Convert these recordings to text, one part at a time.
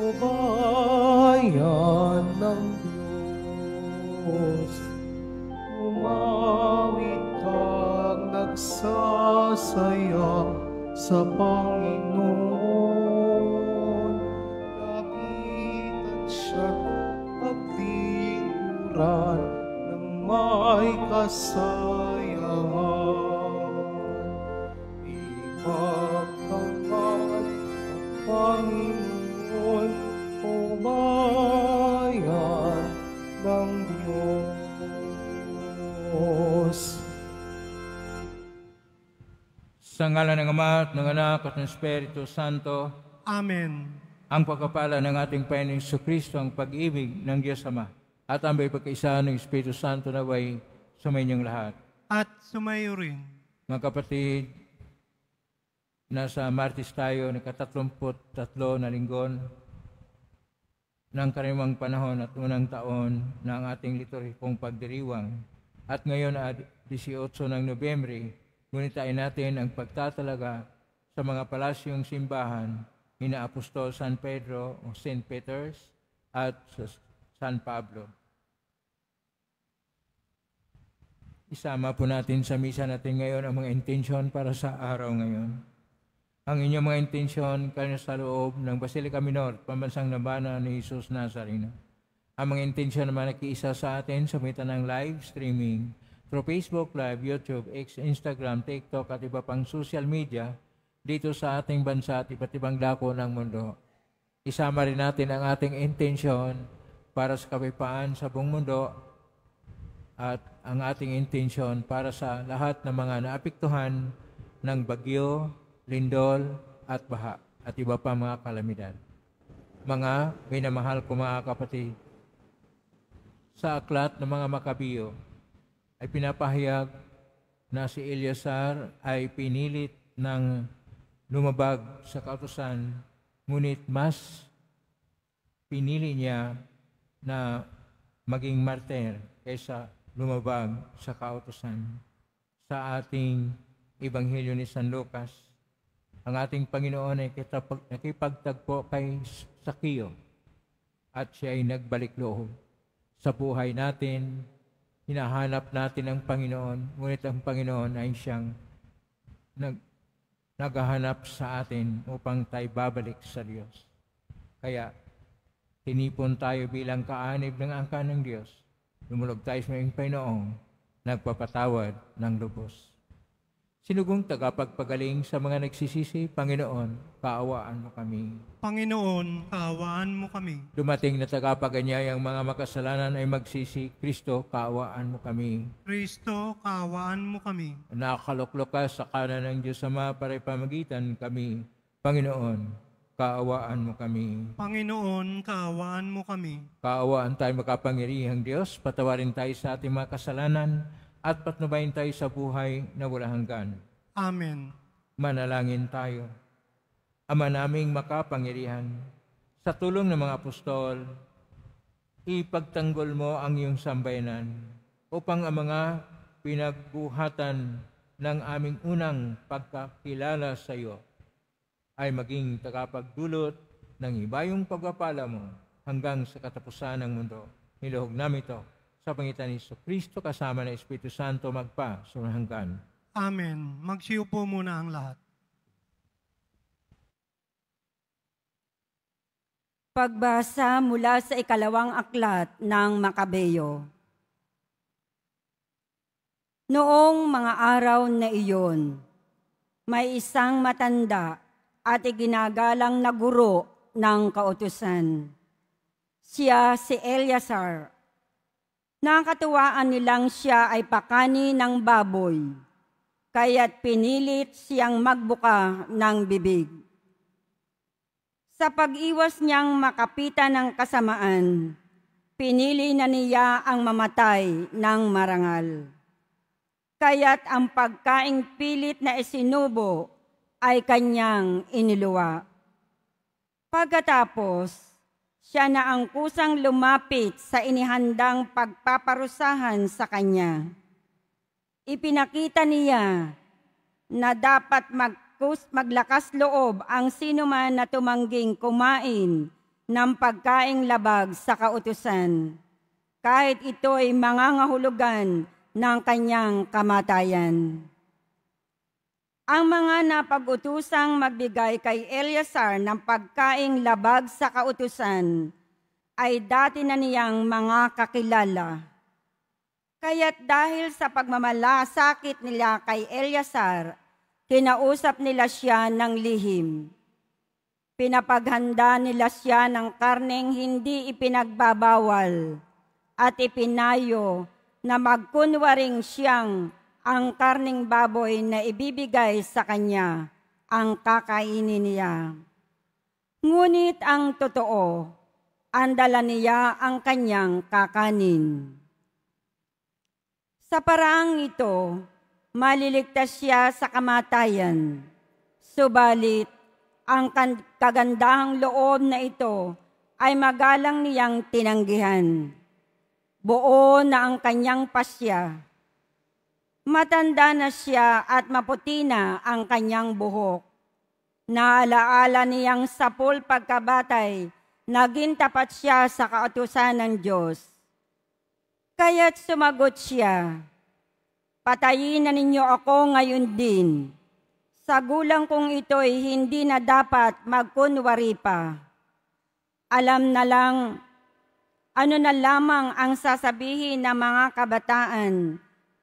o bayan ng Diyos. Umawit kang nagsasaya sa Panginoon. Lapitan siya't paglingkuran ng may kasayahan. Ipagtanggol ang Panginoon, o bayan ng Diyos. Sa ngalan ng Ama at ng Anak at ng Espiritu Santo. Amen. Ang pagkapala ng ating Panginoong Jesucristo, ang pag-ibig ng Diyos Ama, at ang may pagkaisa ng Espiritu Santo naway sumayinyong lahat. At sumayo rin. Mga kapatid, nasa Martes tayo, naka-33 na linggon ng karimang panahon at unang taon ng ating liturhikong pagdiriwang. At ngayon ay 18 ng Nobyembre, gunitain natin ang pagtatalaga sa mga palasyong simbahan ni Apostol San Pedro o St. Peter's at San Pablo. Isama po natin sa misa natin ngayon ang mga intensyon para sa araw ngayon. Ang inyong mga intensyon kayo sa loob ng Basilica Minor, Pambansang Labanan ni Jesus Nazareno. Ang mga intensyon naman nakiisa sa atin sa mitan ng live streaming through Facebook Live, YouTube, X, Instagram, TikTok at iba pang social media dito sa ating bansa at iba't ibang dako ng mundo. Isama rin natin ang ating intensyon para sa kapayapaan sa buong mundo at ang ating intensyon para sa lahat ng mga naapektuhan ng bagyo, lindol at baha at iba pa mga kalamidad. Mga minamahal ko mga kapatid, sa aklat ng mga Makabiyo ay pinapahayag na si Eleazar ay pinilit ng lumabag sa kautusan, ngunit mas pinili niya na maging martir kaysa lumabag sa kautusan. Sa ating Ebanghelyo ni San Lucas, ang ating Panginoon ay nakipagtagpo kay Sakeo at siya ay nagbalik loob. Sa buhay natin, hinahanap natin ang Panginoon, ngunit ang Panginoon ay siyang naghahanap sa atin upang tayo babalik sa Diyos. Kaya, tinipon tayo bilang kaanib ng angkan ng Diyos. Lumulog tayo sa iyong Panginoong nagpapatawad ng lubos. Sinugong tagapagpagaling sa mga nagsisisi, Panginoon, kaawaan mo kami. Panginoon, kaawaan mo kami. Dumating na tagapaganyayang mga makasalanan ay magsisi, Kristo, kaawaan mo kami. Kristo, kaawaan mo kami. Nakakaluklok ka sa kanan ng Diyos Ama para ipamagitan kami. Panginoon, kaawaan mo kami. Panginoon, kaawaan mo kami. Kaawaan tayo makapangyarihang Diyos, patawarin tayo sa ating mga kasalanan, at patnubayin tayo sa buhay na walang hanggan. Amen. Manalangin tayo. Ama naming makapangyarihan, sa tulong ng mga apostol, ipagtanggol mo ang iyong sambayanan upang ang mga pinagbuhatan ng aming unang pagkakilala sa iyo ay maging tagapagdulot ng ibayong pagpapala mo hanggang sa katapusan ng mundo. Niluhog namin ito sa pangitan ni Kristo kasama ng Espiritu Santo magpa sa hanggan. Amen. Magsiupo muna ang lahat. Pagbasa mula sa ikalawang aklat ng Makabeyo. Noong mga araw na iyon, may isang matanda at iginagalang na guro ng kautusan. Siya si Eleazar. Nakatuwaan nilang siya ay pakani ng baboy, kaya't pinilit siyang magbuka ng bibig. Sa pag-iwas niyang makapitan ng kasamaan, pinili na niya ang mamatay ng marangal. Kaya't ang pagkaing pilit na isinubo ay kanyang iniluwa. Pagkatapos, siya na ang kusang lumapit sa inihandang pagpaparusahan sa kanya. Ipinakita niya na dapat maglakas loob ang sinuman na tumangging kumain ng pagkaing labag sa kautusan, kahit ito'y mangangahulugan ng kanyang kamatayan. Ang mga napag-utusang magbigay kay Eleazar ng pagkaing labag sa kautusan ay dati na niyang mga kakilala. Kaya't dahil sa pagmamalasakit nila kay Eleazar, kinausap nila siya ng lihim. Pinapaghanda nila siya ng karneng hindi ipinagbabawal at ipinayo na magkunwaring siyang ang karneng baboy na ibibigay sa kanya ang kakainin niya. Ngunit ang totoo, ang dala niya ang kanyang kakanin. Sa paraang ito, maliligtas siya sa kamatayan. Subalit, ang kagandahang loob na ito ay magalang niyang tinanggihan. Buo na ang kanyang pasya. Matanda na siya at maputi na ang kanyang buhok. Naalaala niyang sapul pagkabatay, naging tapat siya sa kautusan ng Diyos. Kaya't sumagot siya, "Patayin na ninyo ako ngayon din. Sa gulang kong ito'y hindi na dapat magkunwari pa. Alam na lang, ano na lamang ang sasabihin ng mga kabataan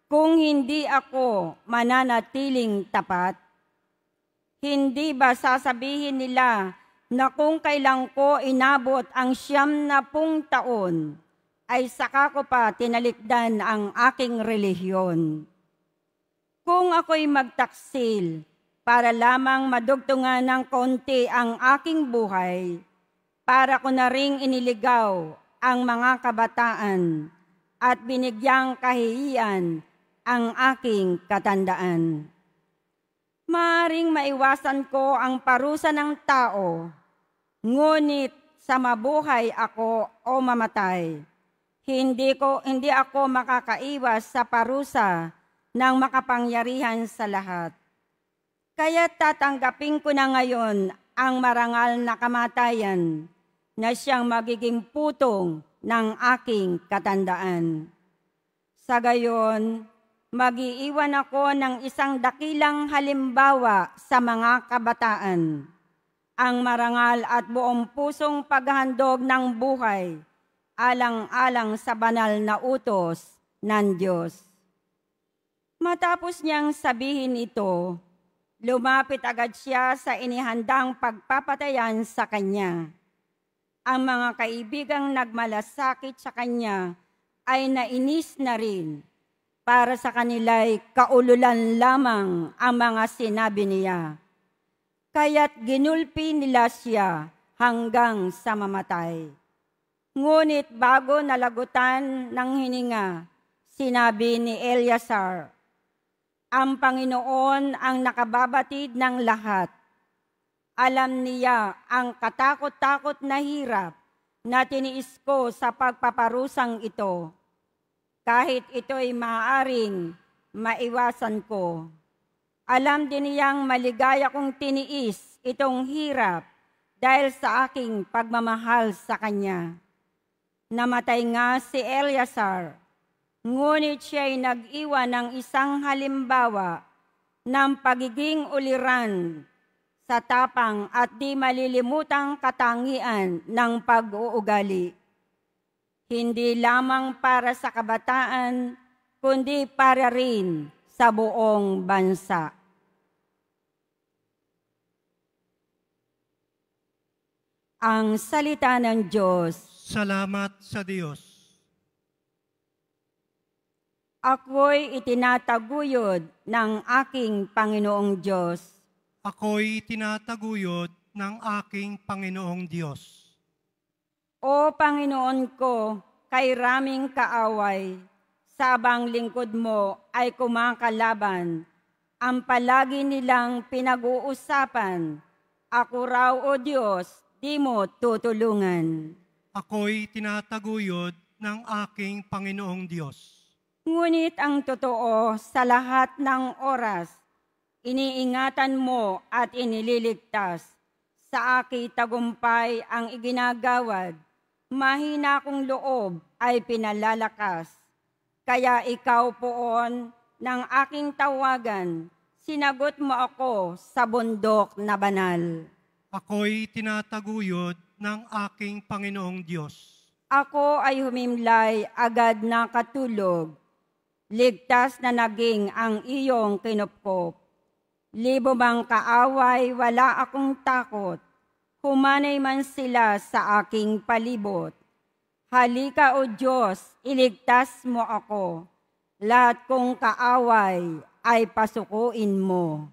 kung hindi ako mananatiling tapat? Hindi ba sasabihin nila na kung kailan ko inabot ang 90 taon, ay saka ko pa tinalikdan ang aking relihiyon? Kung ako'y magtaksil para lamang madugtungan ng konti ang aking buhay, para ko na ring iniligaw ang mga kabataan at binigyang kahihiyan ang aking katandaan. Maaring maiwasan ko ang parusa ng tao, ngunit sa mabuhay ako o mamatay, hindi ako makakaiwas sa parusa ng makapangyarihan sa lahat. Kaya tatanggapin ko na ngayon ang marangal na kamatayan na siyang magiging putong ng aking katandaan. Sa gayon, mag-iiwan ako ng isang dakilang halimbawa sa mga kabataan, ang marangal at buong pusong paghahandog ng buhay, alang-alang sa banal na utos ng Diyos." Matapos niyang sabihin ito, lumapit agad siya sa inihandang pagpapatayan sa kanya. Ang mga kaibigang nagmalasakit sa kanya ay nainis na rin. Para sa kanila'y kaululan lamang ang mga sinabi niya. Kaya't ginulpi nila siya hanggang sa mamatay. Ngunit bago nalagutan ng hininga, sinabi ni Eleazar, "Ang Panginoon ang nakababatid ng lahat. Alam niya ang katakot-takot na hirap na tiniis ko sa pagpaparusang ito. Kahit ito'y maaaring maiwasan ko. Alam din niyang maligaya kong tiniis itong hirap dahil sa aking pagmamahal sa kanya." Namatay nga si Eleazar, ngunit siya'y nag-iwan ng isang halimbawa ng pagiging uliran sa tapang at di malilimutang katangian ng pag-uugali. Hindi lamang para sa kabataan, kundi para rin sa buong bansa. Ang salita ng Diyos. Salamat sa Diyos. Ako'y itinataguyod ng aking Panginoong Diyos. Ako'y tinataguyod ng aking Panginoong Diyos. O Panginoon ko, kay raming kaaway, sabang lingkod mo ay kumakalaban. Ang palagi nilang pinag-uusapan, ako raw o Diyos, di mo tutulungan. Ako'y tinataguyod ng aking Panginoong Diyos. Ngunit ang totoo, sa lahat ng oras, iniingatan mo at inililigtas. Sa aki tagumpay ang iginagawad, mahina kong loob ay pinalalakas. Kaya ikaw poon ng aking tawagan, sinagot mo ako sa bundok na banal. Ako'y tinataguyod ng aking Panginoong Diyos. Ako ay humimlay, agad na katulog. Ligtas na naging ang iyong kinupkop. Libo mang kaaway, wala akong takot. Humanay man sila sa aking palibot. Halika o Diyos, iligtas mo ako. Lahat kong kaaway ay pasukuin mo.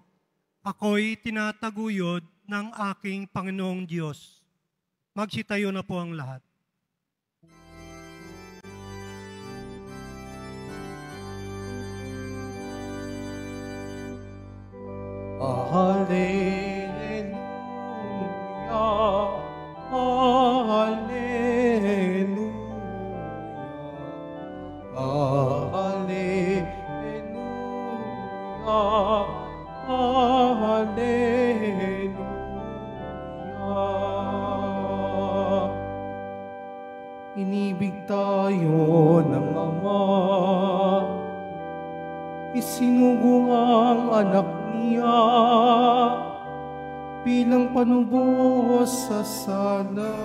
Ako'y tinataguyod ng aking Panginoong Diyos. Magsitayo na po ang lahat. Hallelujah, hallelujah, hallelujah. Inibig tayo ng Ama, isinugo ang anak niya bilang panubos sa sala.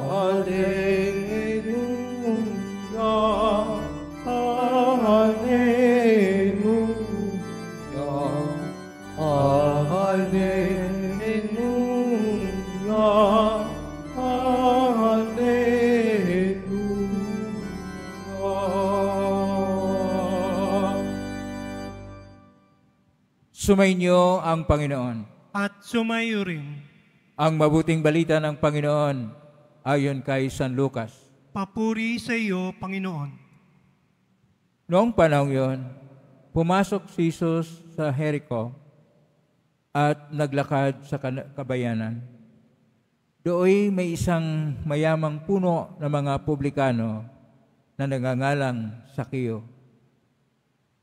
Hallelujah, hallelujah, hallelujah, hallelujah. Sumainyo ang Panginoon. At sumayo rin. Ang mabuting balita ng Panginoon ayon kay San Lucas. Papuri sa iyo, Panginoon. Noong panahon yon, pumasok si Jesus sa Jericho at naglakad sa kabayanan. Dooy may isang mayamang puno ng mga publikano na nagngangalang Sakeo.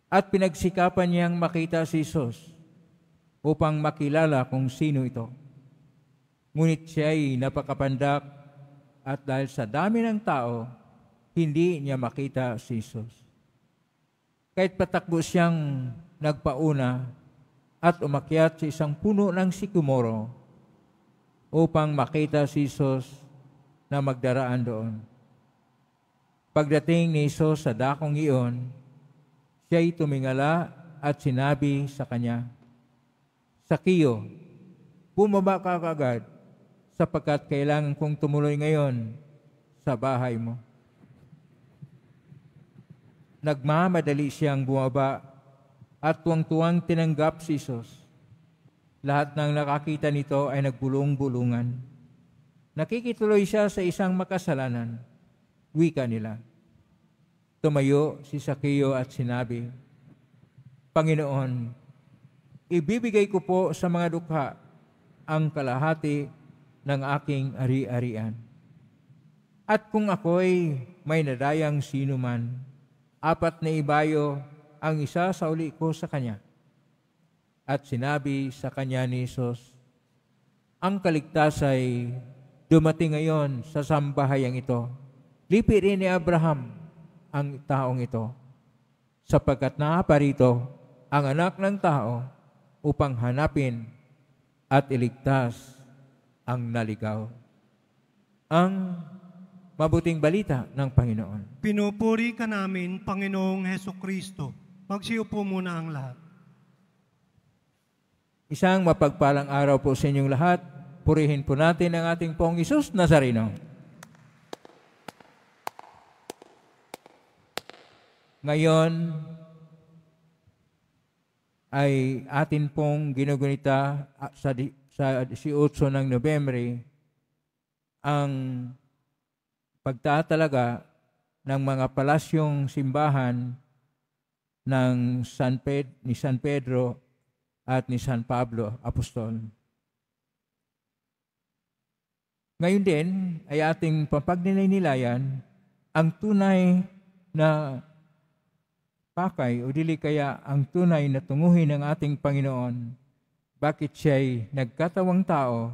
At pinagsikapan niyang makita si Jesus upang makilala kung sino ito. Ngunit siya'y napakapandak at dahil sa dami ng tao, hindi niya makita si Jesus. Kahit patakbo siyang nagpauna at umakyat sa isang puno ng sikumoro upang makita si Jesus na magdaraan doon. Pagdating ni Jesus sa dakong iyon, siya'y tumingala at sinabi sa kanya, Sakeo, bumaba ka kaagad sapagkat kailangan kong tumuloy ngayon sa bahay mo. Nagmamadali siyang bumaba at tuwang-tuwang tinanggap si Jesus. Lahat ng nakakita nito ay nagbulong-bulungan. Nakikituloy siya sa isang makasalanan. Wika nila. Tumayo si Sakeo at sinabi, Panginoon, ibibigay ko po sa mga dukha ang kalahati ng aking ari-arian. At kung ako'y may nadayang sino man, 4 na ibayo ang isa sa uli ko sa kanya. At sinabi sa kanya ni Jesus, ang kaligtas ay dumating ngayon sa sambahayang ito. Lipi rin ni Abraham ang taong ito, sapagkat naaparito ang anak ng tao upang hanapin at iligtas ang naligaw. Ang mabuting balita ng Panginoon. Pinupuri ka namin, Panginoong Hesukristo. Magsiupo muna ang lahat. Isang mapagpalang araw po sa inyong lahat. Purihin po natin ang ating Pong Isus Nazareno. Ngayon ay atin pong ginugunita sa 18 ng Nobyembre ang pagtatalaga ng mga palasyong simbahan ng ni San Pedro at ni San Pablo Apostol. Ngayon din ay ating papagnilay-nilayan ang tunay na pakay o dili kaya ang tunay na tunguhin ng ating Panginoon bakit siya'y nagkatawang tao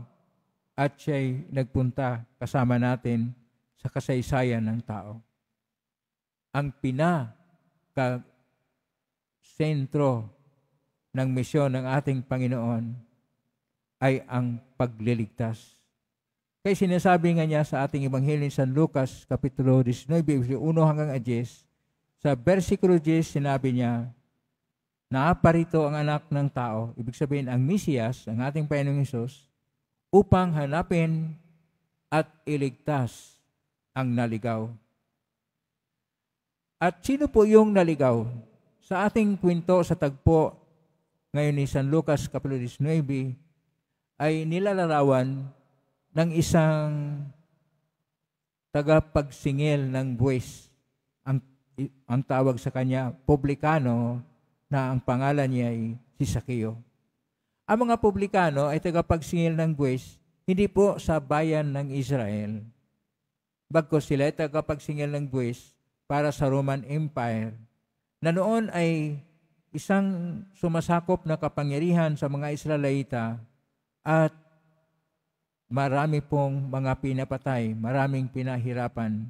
at siya'y nagpunta kasama natin sa kasaysayan ng tao. Ang pinaka-sentro ng misyon ng ating Panginoon ay ang pagliligtas. Kaya sinasabi nga niya sa ating Ebanghelyo ni San Lucas, Kapitulo 19, 1 hanggang 10, sa versikulo 10, sinabi niya, naaparito ang anak ng tao, ibig sabihin ang Mesiyas, ang ating Panginoong Hesus, upang hanapin at iligtas ang naligaw. At sino po yung naligaw? Sa ating kwento sa tagpo ngayon ni San Lucas, Kapitulo 19, ay nilalarawan ng isang tagapagsingil ng buwis. Ang tawag sa kanya, publikano, na ang pangalan niya ay si Sakeo. Ang mga publikano ay tagapagsingil ng buwis, hindi po sa bayan ng Israel. Bagkus sila ay tagapagsingil ng buwis para sa Roman Empire, na noon ay isang sumasakop na kapangyarihan sa mga Israelita at marami pong mga pinapatay, maraming pinahirapan.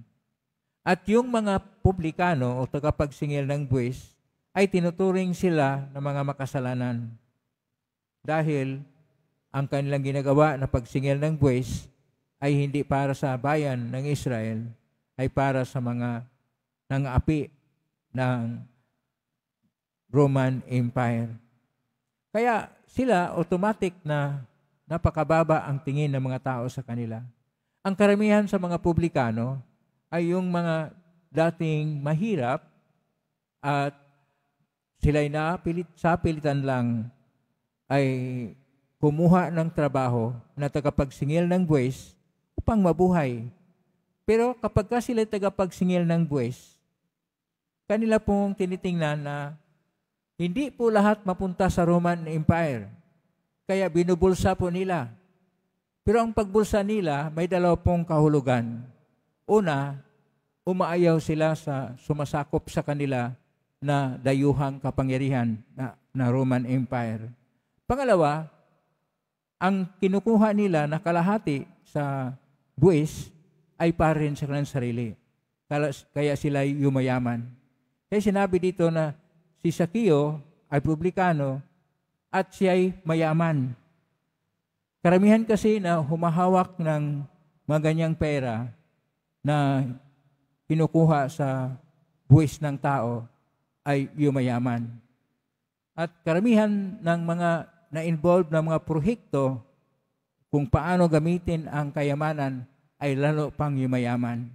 At yung mga publikano o tagapagsingil ng buwis ay tinuturing sila ng mga makasalanan. Dahil ang kanilang ginagawa na pagsingil ng buwis ay hindi para sa bayan ng Israel, ay para sa mga nang-api ng Roman Empire. Kaya sila automatic na napakababa ang tingin ng mga tao sa kanila. Ang karamihan sa mga publikano ay yung mga dating mahirap at sila'y sapilitan lang ay kumuha ng trabaho na tagapagsingil ng buwis upang mabuhay. Pero kapag sila'y tagapagsingil ng buwis, kanila pong tinitingnan na hindi po lahat mapunta sa Roman Empire. Kaya binubulsa po nila. Pero ang pagbulsa nila may dalawa pong kahulugan. Una, umaayaw sila sa sumasakop sa kanila na dayuhang kapangyarihan na Roman Empire. Pangalawa, ang kinukuha nila na kalahati sa buwis ay para rin sa kanilang sarili. Kaya sila yumayaman. Kaya sinabi dito na si Sakeo ay publikano at siya ay mayaman. Karamihan kasi na humahawak ng mga ganyang pera na kinukuha sa buwis ng tao ay yumayaman. At karamihan ng mga na-involved na mga prohekto kung paano gamitin ang kayamanan ay lalo pang yumayaman.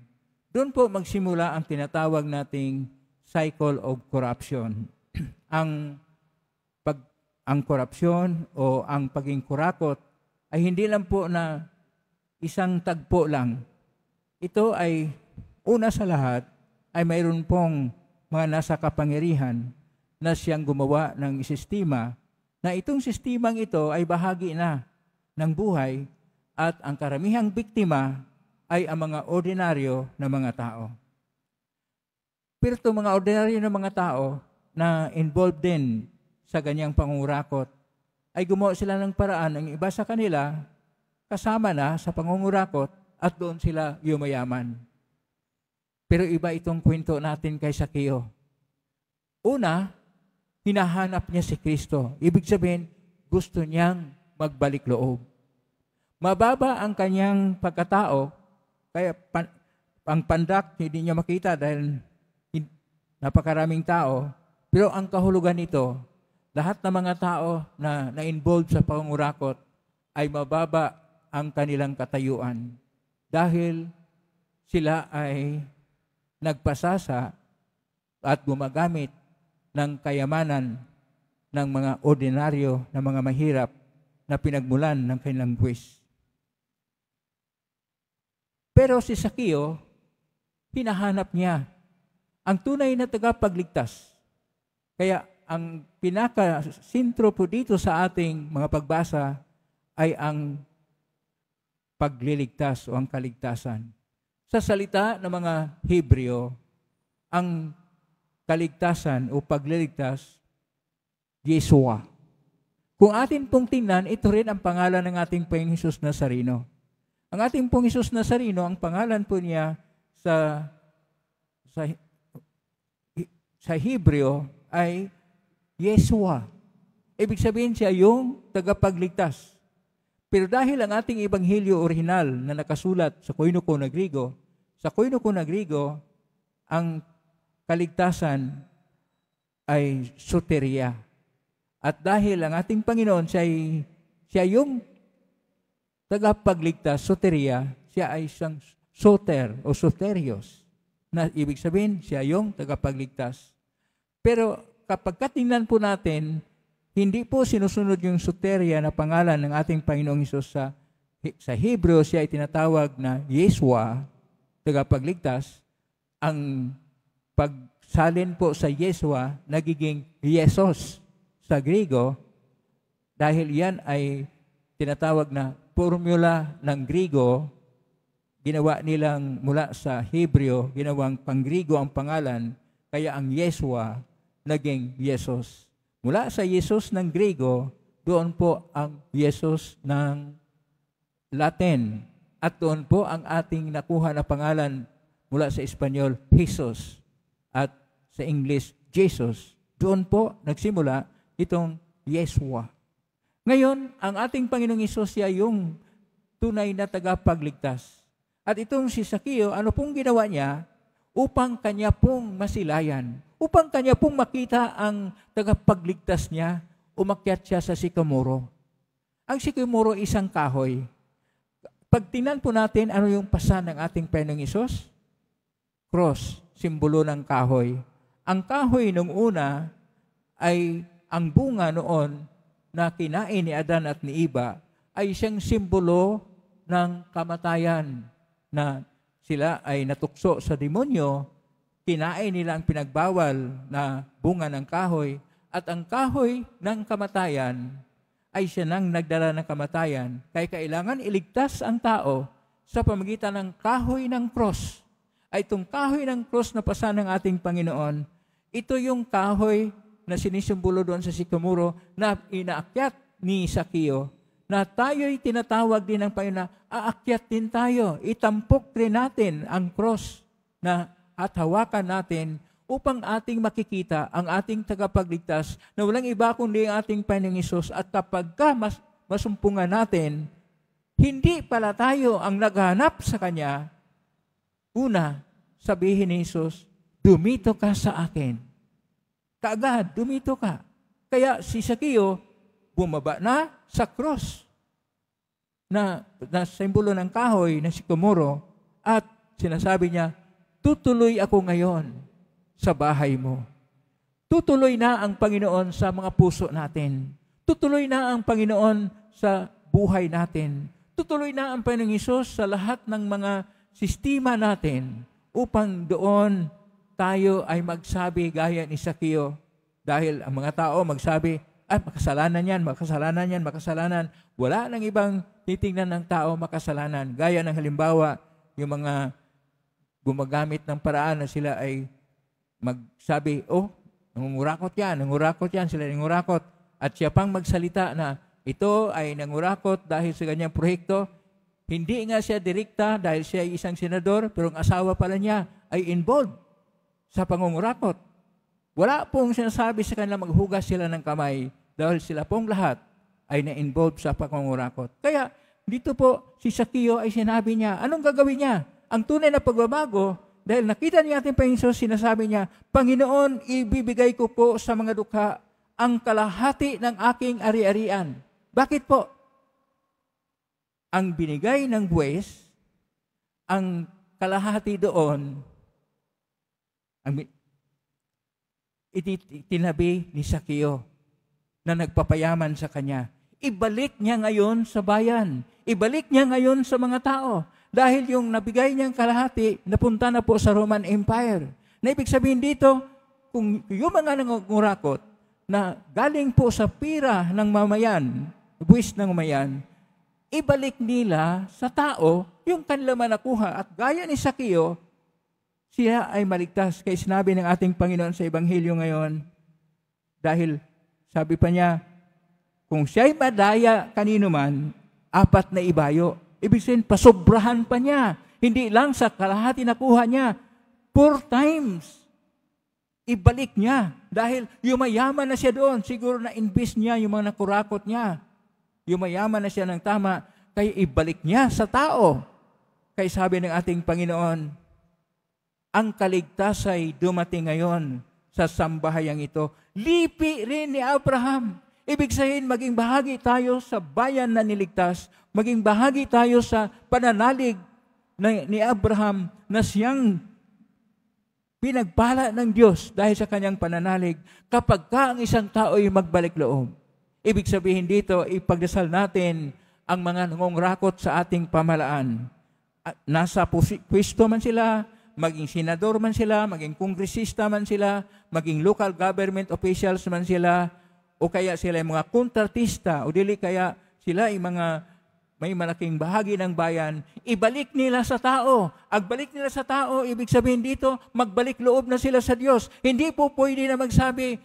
Doon po magsimula ang tinatawag nating cycle of corruption. Ang korupsyon o ang paging kurakot ay hindi lang po na isang tagpo lang. Ito ay una sa lahat ay mayroon pong mga nasa kapangyarihan na siyang gumawa ng sistema na itong sistemang ito ay bahagi na ng buhay at ang karamihang biktima ay ang mga ordinaryo na mga tao. Pero itong mga ordinaryo na mga tao na involved din sa ganyang pangungurakot, ay gumawa sila ng paraan ang iba sa kanila kasama na sa pangungurakot at doon sila yumayaman. Pero iba itong kwento natin kay Sakeo. Una, hinahanap niya si Kristo. Ibig sabihin, gusto niyang magbalik loob. Mababa ang kanyang pagkatao, kaya ang pandak hindi niya makita dahil napakaraming tao. Pero ang kahulugan nito, lahat ng mga tao na na-involved sa pangungurakot ay mababa ang kanilang katayuan dahil sila ay nagpasasa at gumagamit ng kayamanan ng mga ordinaryo na mga mahirap na pinagmulan ng kanilang buwis. Pero si Sakeo, hinahanap niya ang tunay na tagapagligtas. Kaya ang pinaka-sintro po dito sa ating mga pagbasa ay ang pagliligtas o ang kaligtasan. Sa salita ng mga Hebreo, ang kaligtasan o pagliligtas, Yeshua. Kung atin pong tingnan, ito rin ang pangalan ng ating Panginoong Hesus Nazareno. Ang ating pong Hesus Nazareno, ang pangalan po niya sa Hebreo ay Yeshua. Ibig sabihin siya yung tagapagligtas. Pero dahil ang ating ebanghelyo orihinal na nakasulat sa Koinoko na Grigo, sa Koinoko na Grigo, ang kaligtasan ay soteria. At dahil ang ating Panginoon siya yung tagapagligtas, soteria, siya ay isang soter o soterios. Na ibig sabihin, siya yung tagapagligtas. Pero kapag katingnan po natin, hindi po sinusunod yung soteria na pangalan ng ating Panginoong Hesus sa Hebreo, siya ay tinatawag na Yeshua, tagapagligtas. Ang pagsalin po sa Yeshua, nagiging Yesos sa Grigo, dahil yan ay tinatawag na formula ng Grigo, ginawa nilang mula sa Hebreo, ginawang pang-Grigo ang pangalan, kaya ang Yeshua naging Yesus. Mula sa Yesus ng Grigo, doon po ang Yesus ng Latin. At doon po ang ating nakuha na pangalan mula sa Espanyol, Jesus. At sa English, Jesus. Doon po nagsimula itong Yeshua. Ngayon, ang ating Panginoong Hesus siya yung tunay na tagapagligtas. At itong si Sakeo, ano pong ginawa niya? Upang kanya pong masilayan. Upang kanya pong makita ang tagapagligtas niya, umakyat siya sa sikamoro. Ang sikamoro isang kahoy. Pag tingnan po natin, ano yung pasan ng ating Panginoong Hesus? Cross, simbolo ng kahoy. Ang kahoy nung una ay ang bunga noon na kinain ni Adan at ni Eva ay siyang simbolo ng kamatayan na sila ay natukso sa demonyo, kinain nila ang pinagbawal na bunga ng kahoy at ang kahoy ng kamatayan ay siya nang nagdala ng kamatayan kaya kailangan iligtas ang tao sa pamamagitan ng kahoy ng cross. Ay itong kahoy ng cross na pasan ng ating Panginoon, ito yung kahoy na sinisimbolo doon sa sikamoro na inaakyat ni Sakeo, na tayo'y tinatawag din ng Panginoon na aakyat din tayo, itampok rin natin ang cross na at hawakan natin upang ating makikita ang ating tagapagligtas na walang iba kundi ang ating Panginoong Hesus. At kapag masumpungan natin, hindi pala tayo ang naghanap sa Kanya, una, sabihin ni Hesus, dumito ka sa akin. Kaagad, dumito ka. Kaya si Sakeo, bumaba na sa cross na simbolo ng kahoy na sikamoro at sinasabi niya, tutuloy ako ngayon sa bahay mo. Tutuloy na ang Panginoon sa mga puso natin. Tutuloy na ang Panginoon sa buhay natin. Tutuloy na ang Panginoong Hesus sa lahat ng mga sistema natin upang doon tayo ay magsabi gaya ni Sakeo. Dahil ang mga tao magsabi, makasalanan yan, makasalanan yan, makasalanan. Wala nang ibang titingnan ng tao makasalanan. Gaya ng halimbawa, yung mga gumagamit ng paraan na sila ay magsabi, nangungurakot yan, sila nangungurakot. At siya pang magsalita na ito ay nangurakot dahil sa ganyang proyekto. Hindi nga siya direkta dahil siya ay isang senador, pero ang asawa pala niya ay involved sa pangungurakot. Wala pong sinasabi sa kanila maghugas sila ng kamay dahil sila pong lahat ay na-involved sa pangungurakot. Kaya dito po si Sakeo ay sinabi niya, anong gagawin niya? Ang tunay na pagbabago, dahil nakita niya ating Panginoon, sinasabi niya, Panginoon, ibibigay ko po sa mga dukha ang kalahati ng aking ari-arian. Bakit po? Ang binigay ng buwes, ang kalahati doon, itinabi ni Sakeo na nagpapayaman sa kanya. Ibalik niya ngayon sa bayan. Ibalik niya ngayon sa mga tao. Dahil yung nabigay niyang kalahati, napunta na po sa Roman Empire. Na ibig sabihin dito, kung yung mga nangungurakot na galing po sa pira ng mamayan, buwis ng mamayan, ibalik nila sa tao yung kanila manakuha. At gaya ni Sakeo, siya ay maligtas. Kaya sinabi ng ating Panginoon sa Ebanghelyo ngayon, dahil sabi pa niya, kung siya'y madaya kanino man, 4 na ibayo. Ibig sabihin, pasobrahan pa niya. Hindi lang sa kalahati nakuha niya, 4 times. Ibalik niya. Dahil yumayaman na siya doon. Siguro na invest niya yung mga nakurakot niya. Yumayaman na siya ng tama. Kaya ibalik niya sa tao. Kaya sabi ng ating Panginoon, ang kaligtas ay dumating ngayon sa sambahayang ito. Lipi rin ni Abraham. Ibig sabihin, maging bahagi tayo sa bayan na niligtas. Maging bahagi tayo sa pananalig ni Abraham na siyang pinagpala ng Diyos dahil sa kanyang pananalig kapag ang isang tao ay magbalik loob. Ibig sabihin dito, ipagdasal natin ang mga nangungurakot sa ating pamahalaan. Nasa pwesto man sila, maging senador man sila, maging kongresista man sila, maging local government officials man sila, o kaya sila ay mga kontratista, o dili kaya sila ay mga may malaking bahagi ng bayan, ibalik nila sa tao. Agbalik nila sa tao, ibig sabihin dito, magbalik loob na sila sa Diyos. Hindi po pwede na magsabi,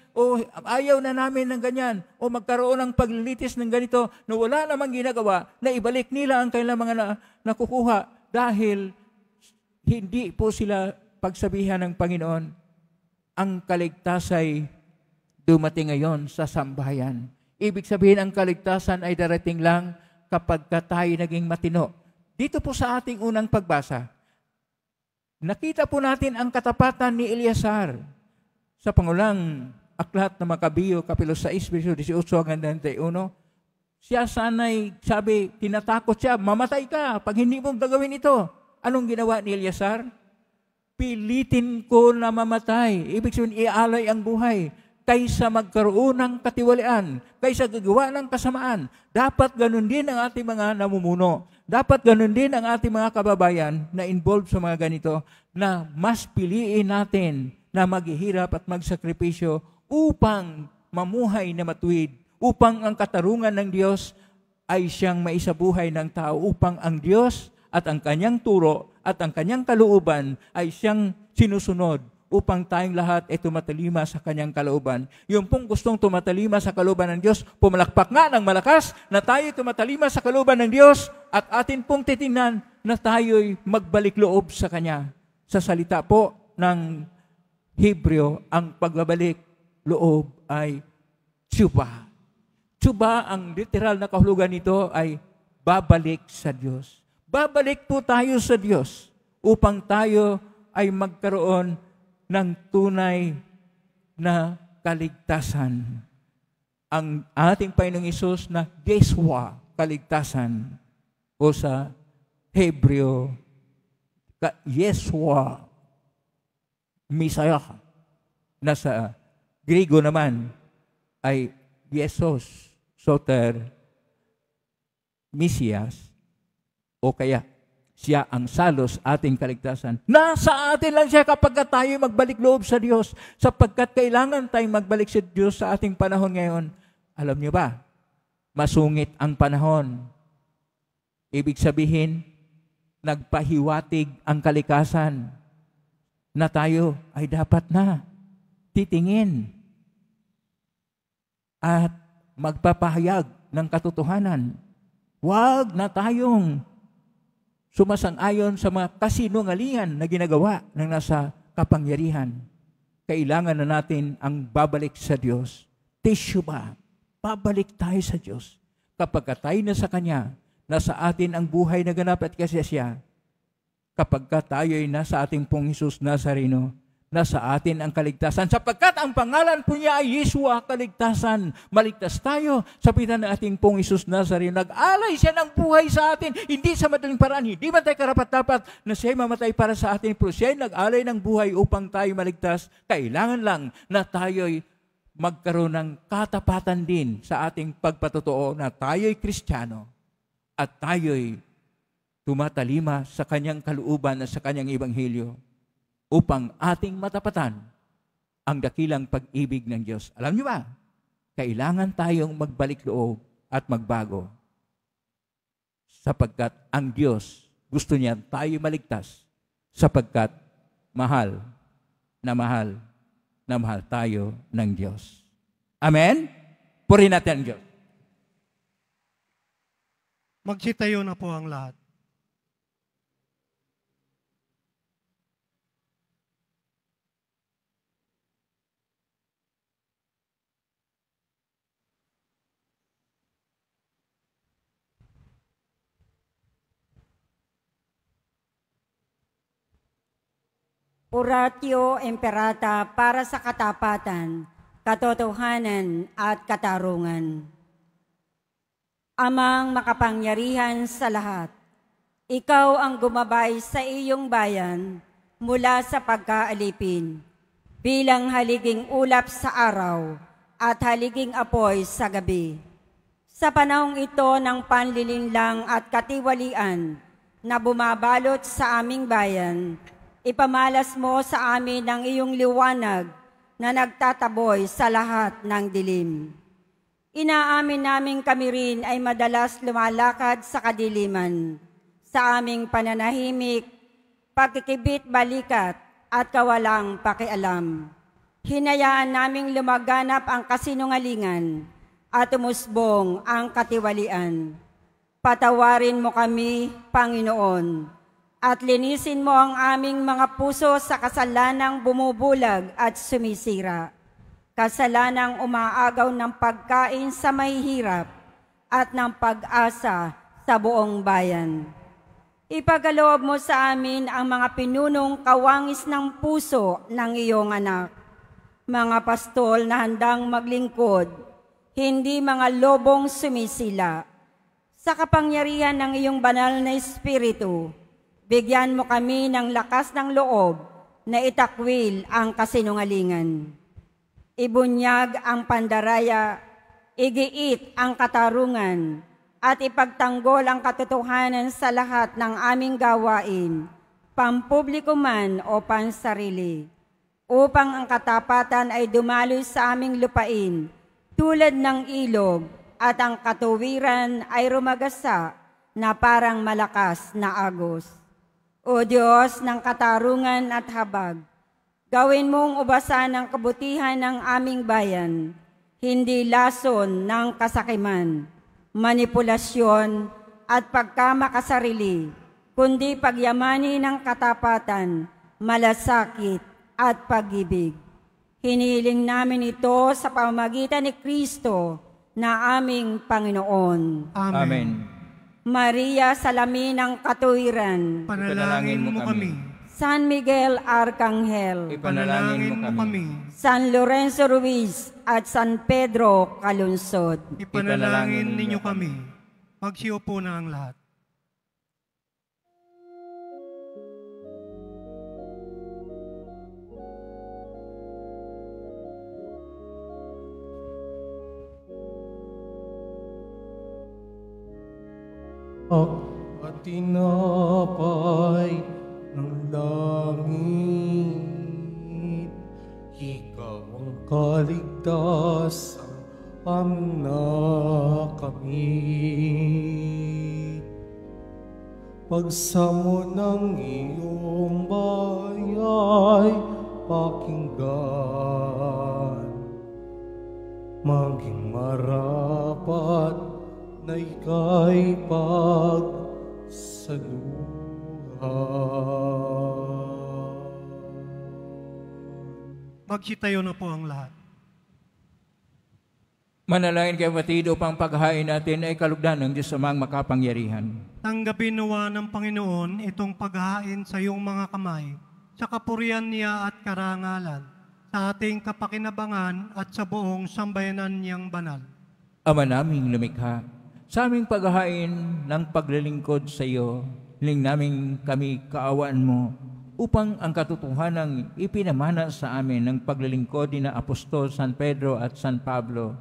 ayaw na namin ng ganyan, o magkaroon ng paglilitis ng ganito, na wala namang ginagawa, na ibalik nila ang kailang mga nakukuha, dahil hindi po sila pagsabihan ng Panginoon, ang kaligtasan ay dumating ngayon sa sambahayan. Ibig sabihin, ang kaligtasan ay darating lang kapag tayo naging matino. Dito po sa ating unang pagbasa, nakita po natin ang katapatan ni Eleazar sa pangulang aklat ng Makabiyo, Kapitulo 6, verso 18 hanggang 21. Siya sana'y sabi, tinatakot siya, mamatay ka pag hindi mo gagawin ito. Anong ginawa ni Eleazar? Pilitin ko na mamatay. Ibig sabihin, ialay ang buhay kaysa magkaroon ng katiwalian, kaysa gagawa ng kasamaan. Dapat ganun din ang ating mga namumuno. Dapat ganun din ang ating mga kababayan na involved sa mga ganito, na mas piliin natin na maghihirap at magsakripisyo upang mamuhay na matuwid, upang ang katarungan ng Diyos ay siyang maisabuhay ng tao, upang ang Diyos at ang kanyang turo at ang kanyang kalooban ay siyang sinusunod, upang tayong lahat ay tumatalima sa kanyang kalooban. Yung pong gustong tumatalima sa kalooban ng Diyos, pumalakpak nga ng malakas na tayo tumatalima sa kalooban ng Diyos at atin pong titingnan na tayo'y magbalik loob sa Kanya. Sa salita po ng Hebreo, ang pagbabalik loob ay tsuba. Tsuba, ang literal na kahulugan nito ay babalik sa Diyos. Babalik po tayo sa Diyos upang tayo ay magkaroon ng tunay na kaligtasan. Ang ating Panginoong Hesus na Yeshua, kaligtasan, o sa Hebreo, Yeshua, Messiah, na sa Griego naman ay Yesus, Soter, Mesias, o kaya siya ang salos ating kaligtasan. Nasa atin lang siya kapag tayo magbalik loob sa Diyos, sapagkat kailangan tayong magbalik sa Diyos sa ating panahon ngayon. Alam niyo ba, masungit ang panahon. Ibig sabihin, nagpahiwatig ang kalikasan na tayo ay dapat na titingin at magpapahayag ng katotohanan. Huwag na tayong sumasang-ayon sa mga kasinungalingan na ginagawa ng nasa kapangyarihan. Kailangan na natin ang babalik sa Diyos. Teshuba, babalik tayo sa Diyos. Kapag tayo na sa Kanya, nasa atin ang buhay na ganap at kasiyasiya. Kapag tayo ay nasa ating pong Hesus Nazareno, nasa atin ang kaligtasan. Sapagkat ang pangalan po niya ay Yeshua, kaligtasan. Maligtas tayo sa pitan ng ating pong Hesus Nazareno. Nag-alay siya ng buhay sa atin, hindi sa madaling paraan, hindi man tayo karapat-dapat na siya'y mamatay para sa atin, pero siya'y nag-alay ng buhay upang tayo maligtas. Kailangan lang na tayo'y magkaroon ng katapatan din sa ating pagpatotoo na tayo'y Kristiyano at tayo'y tumatalima sa kanyang kalooban at sa kanyang ebanghelyo, upang ating matapatan ang dakilang pag-ibig ng Diyos. Alam niyo ba, kailangan tayong magbalik loob at magbago. Sapagkat ang Diyos, gusto niya tayo maligtas, sapagkat mahal na mahal tayo ng Diyos. Amen? Purihin natin ang Diyos. Magsitayo na po ang lahat. Oratio Imperata para sa katapatan, katotohanan at katarungan. Amang makapangyarihan sa lahat, ikaw ang gumabay sa iyong bayan mula sa pagkaalipin, bilang haliging ulap sa araw at haliging apoy sa gabi. Sa panahong ito ng panlilinlang at katiwalian na bumabalot sa aming bayan, ipamalas mo sa amin ang iyong liwanag na nagtataboy sa lahat ng dilim. Inaamin namin kami rin ay madalas lumalakad sa kadiliman, sa aming pananahimik, pagkikibit balikat at kawalang pakialam. Hinayaan naming lumaganap ang kasinungalingan at umusbong ang katiwalian. Patawarin mo kami, Panginoon, at linisin mo ang aming mga puso sa kasalanang bumubulag at sumisira, kasalanang umaagaw ng pagkain sa mahihirap at ng pag-asa sa buong bayan. Ipagaloob mo sa amin ang mga pinunong kawangis ng puso ng iyong anak, mga pastol na handang maglingkod, hindi mga lobong sumisila. Sa kapangyarihan ng iyong banal na Espiritu, bigyan mo kami ng lakas ng loob na itakwil ang kasinungalingan. Ibunyag ang pandaraya, igiit ang katarungan, at ipagtanggol ang katotohanan sa lahat ng aming gawain, pampubliko man o pansarili, upang ang katapatan ay dumaloy sa aming lupain tulad ng ilog at ang katuwiran ay rumagasa na parang malakas na agos. O Diyos ng katarungan at habag, gawin mong ubasan ng kabutihan ng aming bayan, hindi lason ng kasakiman, manipulasyon at pagkamakasarili, kundi pagyamani ng katapatan, malasakit at pag-ibig. Hinihiling namin ito sa pamamagitan ni Kristo na aming Panginoon. Amen. Maria, salamin ng katuwiran, Panalangin mo kami. San Miguel Arcangel, Ipanalangin mo kami. San Lorenzo Ruiz at San Pedro Calunsod, Ipanalangin ninyo kami. Magsiupo na ang lahat. At tinapay ng langit, ikaw ang kaligtasan aming nakamit. Pagsamo ng iyong bayay pakinggan, maging marapat na ika'y pagsaluhan. Magsitayo na po ang lahat. Manalangin kayo kapatid upang paghahain natin ay kalugdan ng Diyos amang makapangyarihan. Tanggapin nawa ng Panginoon itong paghahain sa iyong mga kamay, sa kapurihan niya at karangalan, sa ating kapakinabangan at sa buong sambayanan niyang banal. Ama naming lumikha, sa aming paghahain ng paglilingkod sa iyo, hiling namin kami kaawaan mo upang ang katotohanang ipinamana sa amin ng paglilingkod ni na Apostol San Pedro at San Pablo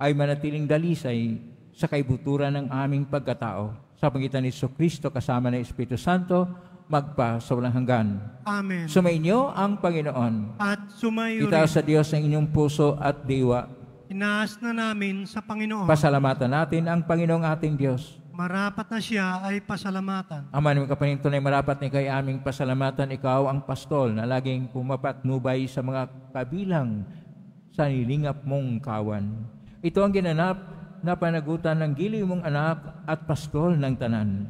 ay manatiling dalisay sa kaibuturan ng aming pagkatao. Sa pangitan ni Jesucristo kasama ng Espiritu Santo, magpa sa walang hanggan. Amen. Sumainyo ang Panginoon. At sumayo Itaas rin. sa Diyos ang inyong puso at diwa. Inaas na namin sa Panginoon. Pasalamatan natin ang Panginoong ating Diyos. Marapat na siya ay pasalamatan. Ama namin kapanintunay, marapat ni kay aming pasalamatan, ikaw ang pastol na laging pumapatnubay sa mga kabilang sa nilingap mong kawan. Ito ang ginanap na panagutan ng giliw mong anak at pastol ng tanan.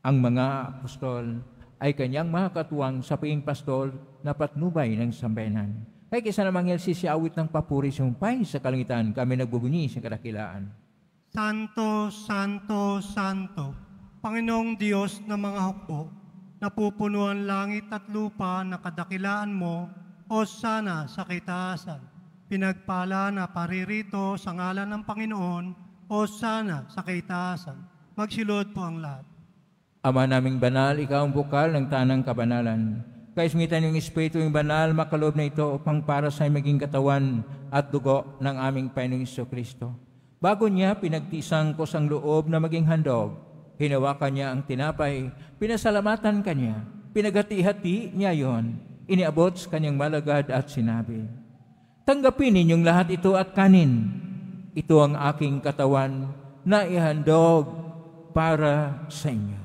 Ang mga apostol ay kanyang mga katuwang sa piing pastol na patnubay ng sambayanan. Kaya kaysa namang siawit ng papuri sumpay sa kalangitan, kami nagbubunyi sa kadakilaan. Santo, Santo, Santo, Panginoong Diyos ng mga hukbo, napupunuan langit at lupa na kadakilaan mo, Hosana sa kitaasan. Pinagpala na paririto sa ngalan ng Panginoon, Hosana sa kitaasan. Magsilod po ang lahat. Ama naming banal, ikaw ang bukal ng tanang kabanalan. Kaismitan yung Espiritu yung banal, makaloob na ito upang para sa maging katawan at dugo ng aming Panginoong Jesucristo. Bago niya, pinagtisang ko sang loob na maging handog. Hinawakan niya ang tinapay, pinasalamatan kanya, pinagati-hati niya yon, iniabot sa kanyang malagad at sinabi, tanggapin ninyong lahat ito at kanin. Ito ang aking katawan na ihandog para sa inyo.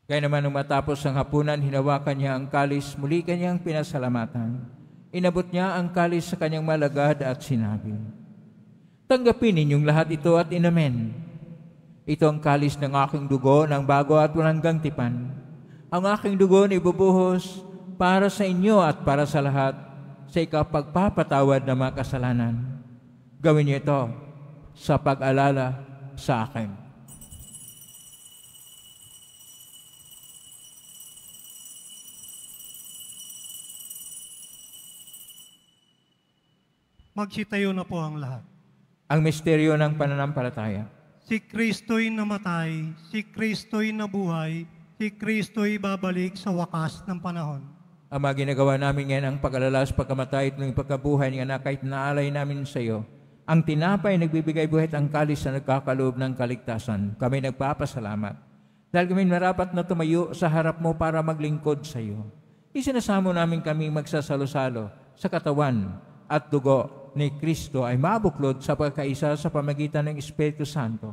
Kaya naman nung matapos ang hapunan, hinawakan niya ang kalis, muli kanyang pinasalamatan. Inabot niya ang kalis sa kanyang malagad at sinabi, tanggapin ninyong lahat ito at inamen. Ito ang kalis ng aking dugo ng bago at walang tipan. Ang aking dugo na ibubuhos para sa inyo at para sa lahat sa ikapagpapatawad ng mga kasalanan. Gawin niyo ito sa pag-alala sa akin. Magsitayo na po ang lahat. Ang misteryo ng pananampalataya. Si Kristo'y namatay, si Kristo'y nabuhay, si Kristo'y babalik sa wakas ng panahon. Ama, ginagawa namin ngayon ang pag-alalas, pagkamatay at ng pagkabuhay ng anak kahit naalay namin sa iyo. Ang tinapay nagbibigay buhay at ang kalis na nagkakaloob ng kaligtasan. Kami nagpapasalamat. Dahil kami marapat na tumayo sa harap mo para maglingkod sa iyo. Isinasamo namin kami magsasalo-salo sa katawan at dugo ni Kristo ay mabuklod sa pagkaisa sa pamagitan ng Espiritu Santo.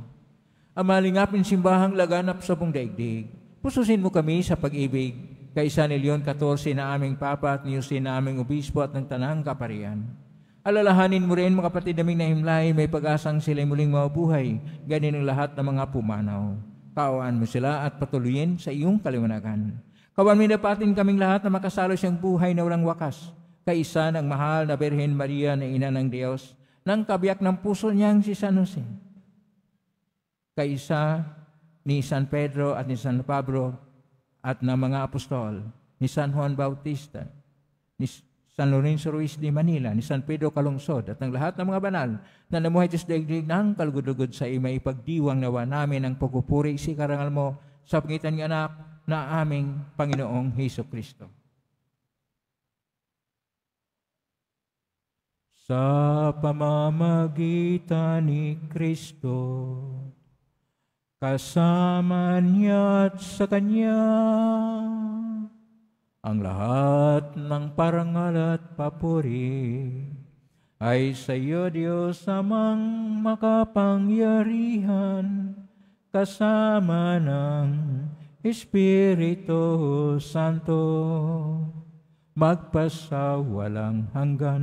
Ama, lingapin simbahang laganap sa buong daigdig. Pususin mo kami sa pag-ibig, kaisa ni Leon 14 na aming Papa at ni Jose na aming Obispo at ng Tanang Kaparian. Alalahanin mo rin mga kapatid naming nahimlay, may pag-asang sila'y muling mabuhay, ganin ang lahat ng mga pumanaw. Kaawaan mo sila at patuloyin sa iyong kaliwanagan. Kawan minapatin kaming lahat na makasalo siyang buhay na walang wakas, kaisa ng mahal na Birhen Maria na Ina ng Diyos, ng kabiyak ng puso niyang si San Jose. Kaisa ni San Pedro at ni San Pablo at ng mga apostol, ni San Juan Bautista, ni San Lorenzo Ruiz de Manila, ni San Pedro Calungsod, at ng lahat ng mga banal na namuhay sa daigdig ng kalugod-lugod sa imay ipagdiwang nawa namin ang pagpupuri si karangal mo sa pangitan ng anak na aming Panginoong Hesus-Kristo. Sa pamamagitan ni Kristo, kasama niya at sa Kanya, ang lahat ng parangal at papuri ay sa iyo, Diyos amang makapangyarihan, kasama ng Espiritu Santo, magpasawalang hanggan.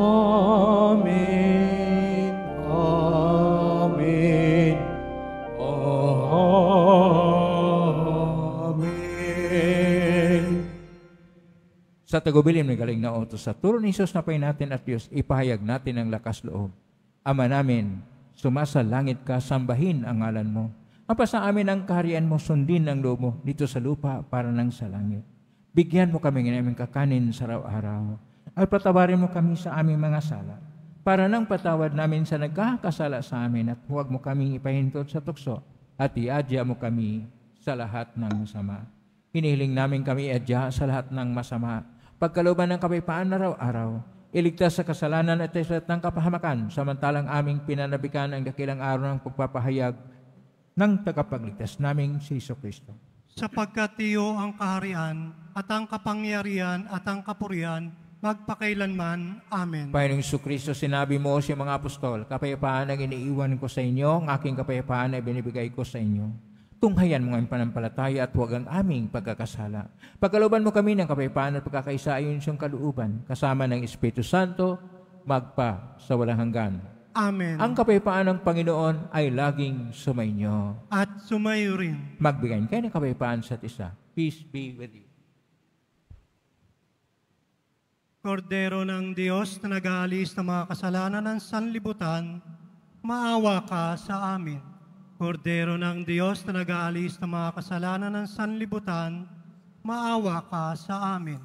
Amen. Amen. Amen. Sa tagubilin ng galing na utos, sa turo ni Jesus na pay natin at Diyos, ipahayag natin ang lakas loob. Ama namin, sumasa langit ka, sambahin ang ngalan mo. Mapasa amin ang kaharian mo, sundin ang loob mo dito sa lupa para nang sa langit. Bigyan mo kami ng aming kakanin sa araw-araw. At patawarin mo kami sa aming mga sala, para nang patawad namin sa nagkakasala sa amin, at huwag mo kaming ipahintot sa tukso, at iadya mo kami sa lahat ng masama. Hinihiling namin kami iadya sa lahat ng masama, pagkalooban ng kapayapaan araw-araw, iligtas sa kasalanan at lahat ng kapahamakan, samantalang aming pinanabikan ang dakilang araw ng pagpapahayag ng tagapagligtas naming si Jesucristo. Sapagkat iyo ang kaharian at ang kapangyarihan at ang kapurihan magpakailanman. Amen. Panginoong Kristo, sinabi mo sa mga apostol, kapayapaan ang iniiwan ko sa inyo, ang aking kapayapaan ay binibigay ko sa inyo. Tunghayan mo ang panampalataya at huwag ang aming pagkakasala. Pagkalooban mo kami ng kapayapaan at pagkakaisa ayon sa iyong kalooban, kasama ng Espiritu Santo, magpa sa walang hanggan. Amen. Ang kapayapaan ng Panginoon ay laging sumainyo. At sumayo rin. Magbigayin kayo ng kapayapaan sa isa. Peace be with you. Kordero ng Diyos na nag-aalis ng mga kasalanan ng sanlibutan, maawa ka sa amin. Kordero ng Diyos na nag-aalis ng mga kasalanan ng sanlibutan, maawa ka sa amin.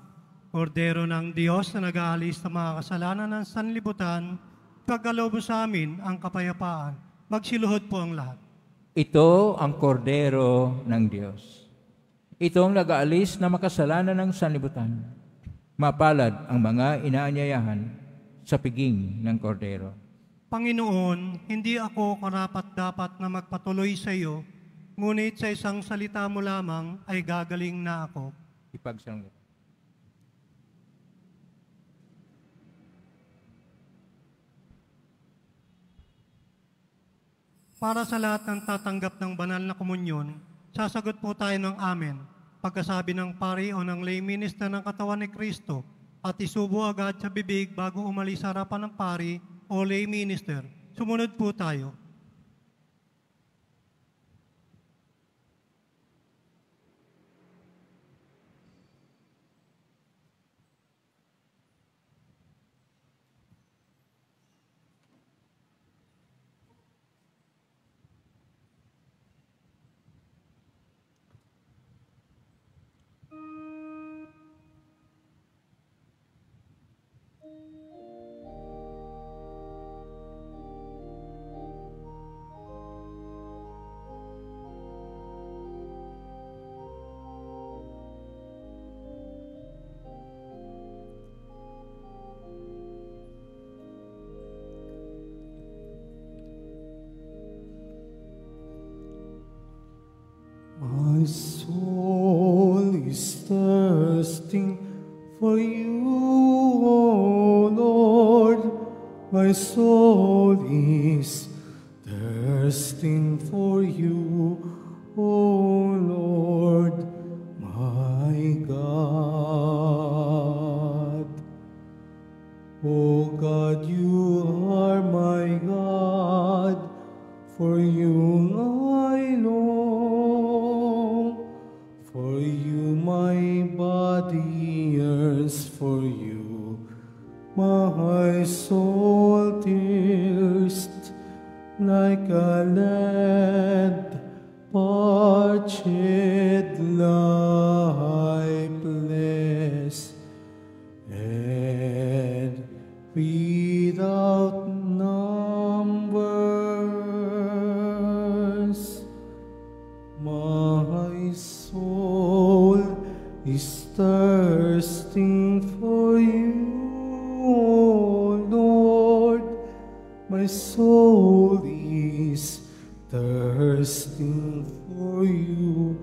Kordero ng Diyos na nag-aalis ng mga kasalanan ng sanlibutan, pagkaloob mo sa amin ang kapayapaan. Magsiluhod po ang lahat. Ito ang kordero ng Diyos. Ito ang nag-aalis na makasalanan ng sanlibutan. Mapalad ang mga inaanyayahan sa piging ng kordero. Panginoon, hindi ako karapat-dapat na magpatuloy sa iyo, ngunit sa isang salita mo lamang ay gagaling na ako. Ipagsalangit. Para sa lahat ng tatanggap ng banal na komunyon, sasagot po tayo ng amen. Pagkasabi ng pari o ng lay minister ng katawan ni Kristo at isubo agad sa bibig bago umalis sa harapan ng pari o lay minister. Sumunod po tayo. My soul is thirsting for you, O Lord. My soul is thirsting for you, O Lord, my God. O God, you are my God, for you I long. For you my body yearns, for you my soul thirsts, like a land parched, lifeless, and without numbers. My soul is thirsting for you, O Lord. My soul is thirsting for you,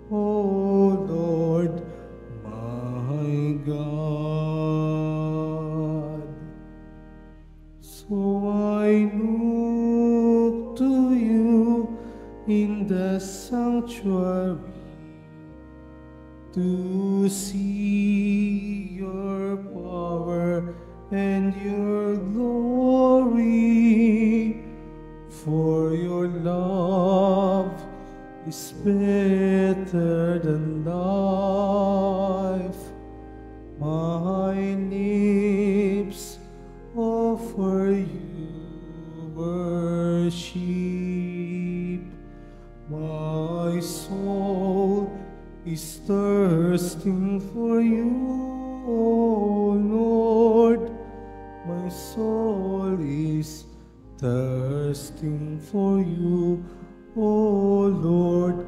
O Lord, my God. So I look to you in the sanctuary to see your power and your glory, for your love is better than life. My lips offer you worship. My soul is thirsting for you, O Lord. My soul is thirsting for you, O Lord,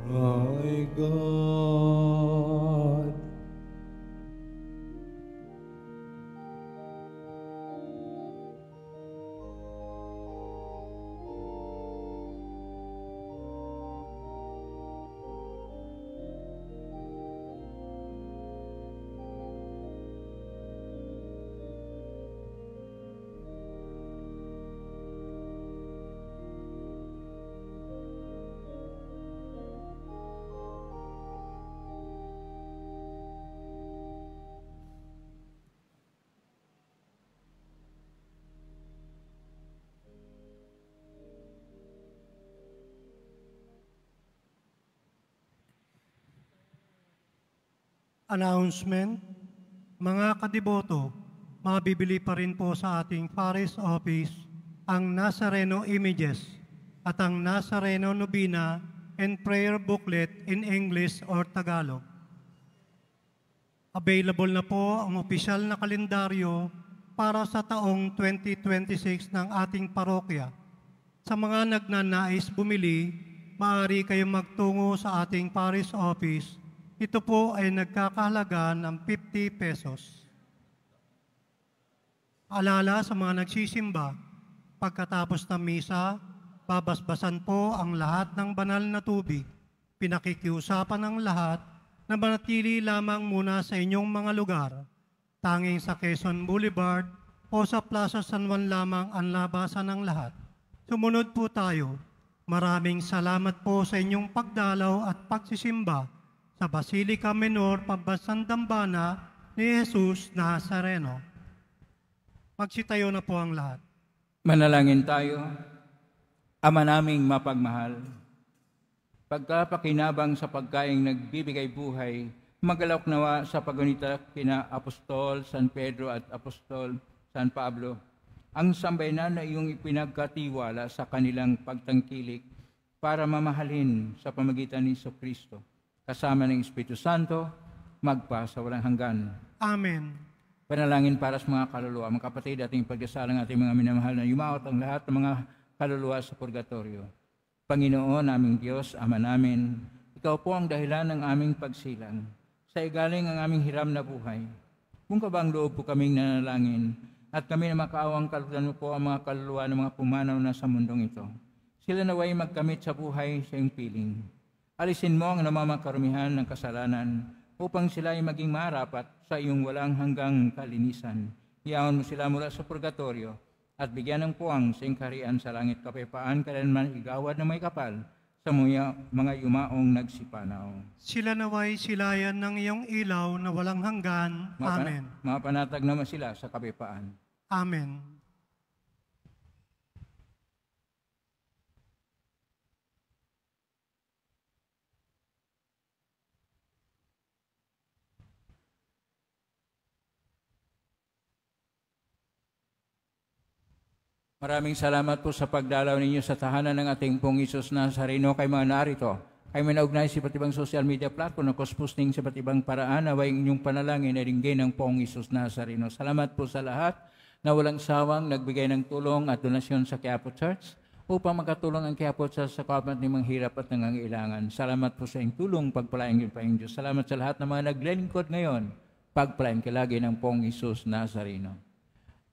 my God. Announcement. Mga kadiboto, mabibili pa rin po sa ating Parish Office ang Nazareno Images at ang Nazareno Novena and Prayer Booklet in English or Tagalog. Available na po ang opisyal na kalendaryo para sa taong 2026 ng ating parokya. Sa mga nagnanais bumili, maaari kayong magtungo sa ating Parish Office. Ito po ay nagkakahalaga ng 50 pesos. Alala sa mga nagsisimba, pagkatapos ng misa, babasbasan po ang lahat ng banal na tubig. Pinakikiusapan ng lahat na manatili lamang muna sa inyong mga lugar. Tanging sa Quezon Boulevard o sa Plaza San Juan lamang ang labasan ng lahat. Sumunod po tayo. Maraming salamat po sa inyong pagdalaw at pagsisimba sa Basilica Menor, Pambansang Dambana ni Jesus Nazareno. Magsitayo na po ang lahat. Manalangin tayo. Ama naming mapagmahal, pagkapakinabang sa pagkaing nagbibigay buhay, magalak nawa sa pagunita kina Apostol San Pedro at Apostol San Pablo, ang sambayanan na iyong ipinagkatiwala sa kanilang pagtangkilik para mamahalin sa pamagitan ni Kristo, kasama ng Espiritu Santo, magpa sa walang hanggan. Amen. Panalangin para sa mga kaluluwa, mga kapatid, ating pagdasalang ating mga minamahal na yumaot ang lahat ng mga kaluluwa sa purgatorio. Panginoon, aming Diyos, Ama namin, Ikaw po ang dahilan ng aming pagsilang. Sa igaling ang aming hiram na buhay. Kung kabang loob po kaming nanalangin, at kami na makaawang kalutan mo po ang mga kaluluwa ng mga pumanaw na sa mundong ito. Sila naway magkamit sa buhay sa iyong piling. Alisin mo ang namamakarumihan ng kasalanan upang sila ay maging marapat sa iyong walang hanggang kalinisan. Iyaon mo sila mula sa purgatorio at bigyan ng puwang sa iyong kaharian sa langit, kapayapaan kailanman igawad na may kapal sa mga yumaong nagsipanaw. Sila naway silayan ng iyong ilaw na walang hanggan. Amen. Mapanatag naman sila sa kapayapaan. Amen. Maraming salamat po sa pagdalaw ninyo sa tahanan ng ating pong Jesus Nazareno. Kay mga narito, kayo may naugnay sa iba't ibang social media platform na posting sa iba't ibang paraan, naway inyong panalangin ay ringgin ng pong Jesus Nazareno. Salamat po sa lahat na walang sawang nagbigay ng tulong at donasyon sa Quiapo Church upang makatulong ang Quiapo Church sa kapat ng mga hirap at nangangailangan. Salamat po sa inyong tulong, pagpalain niyo pa Diyos. Salamat sa lahat ng mga naglilingkod ngayon, pagpalain kilagi ng pong Jesus Nazareno.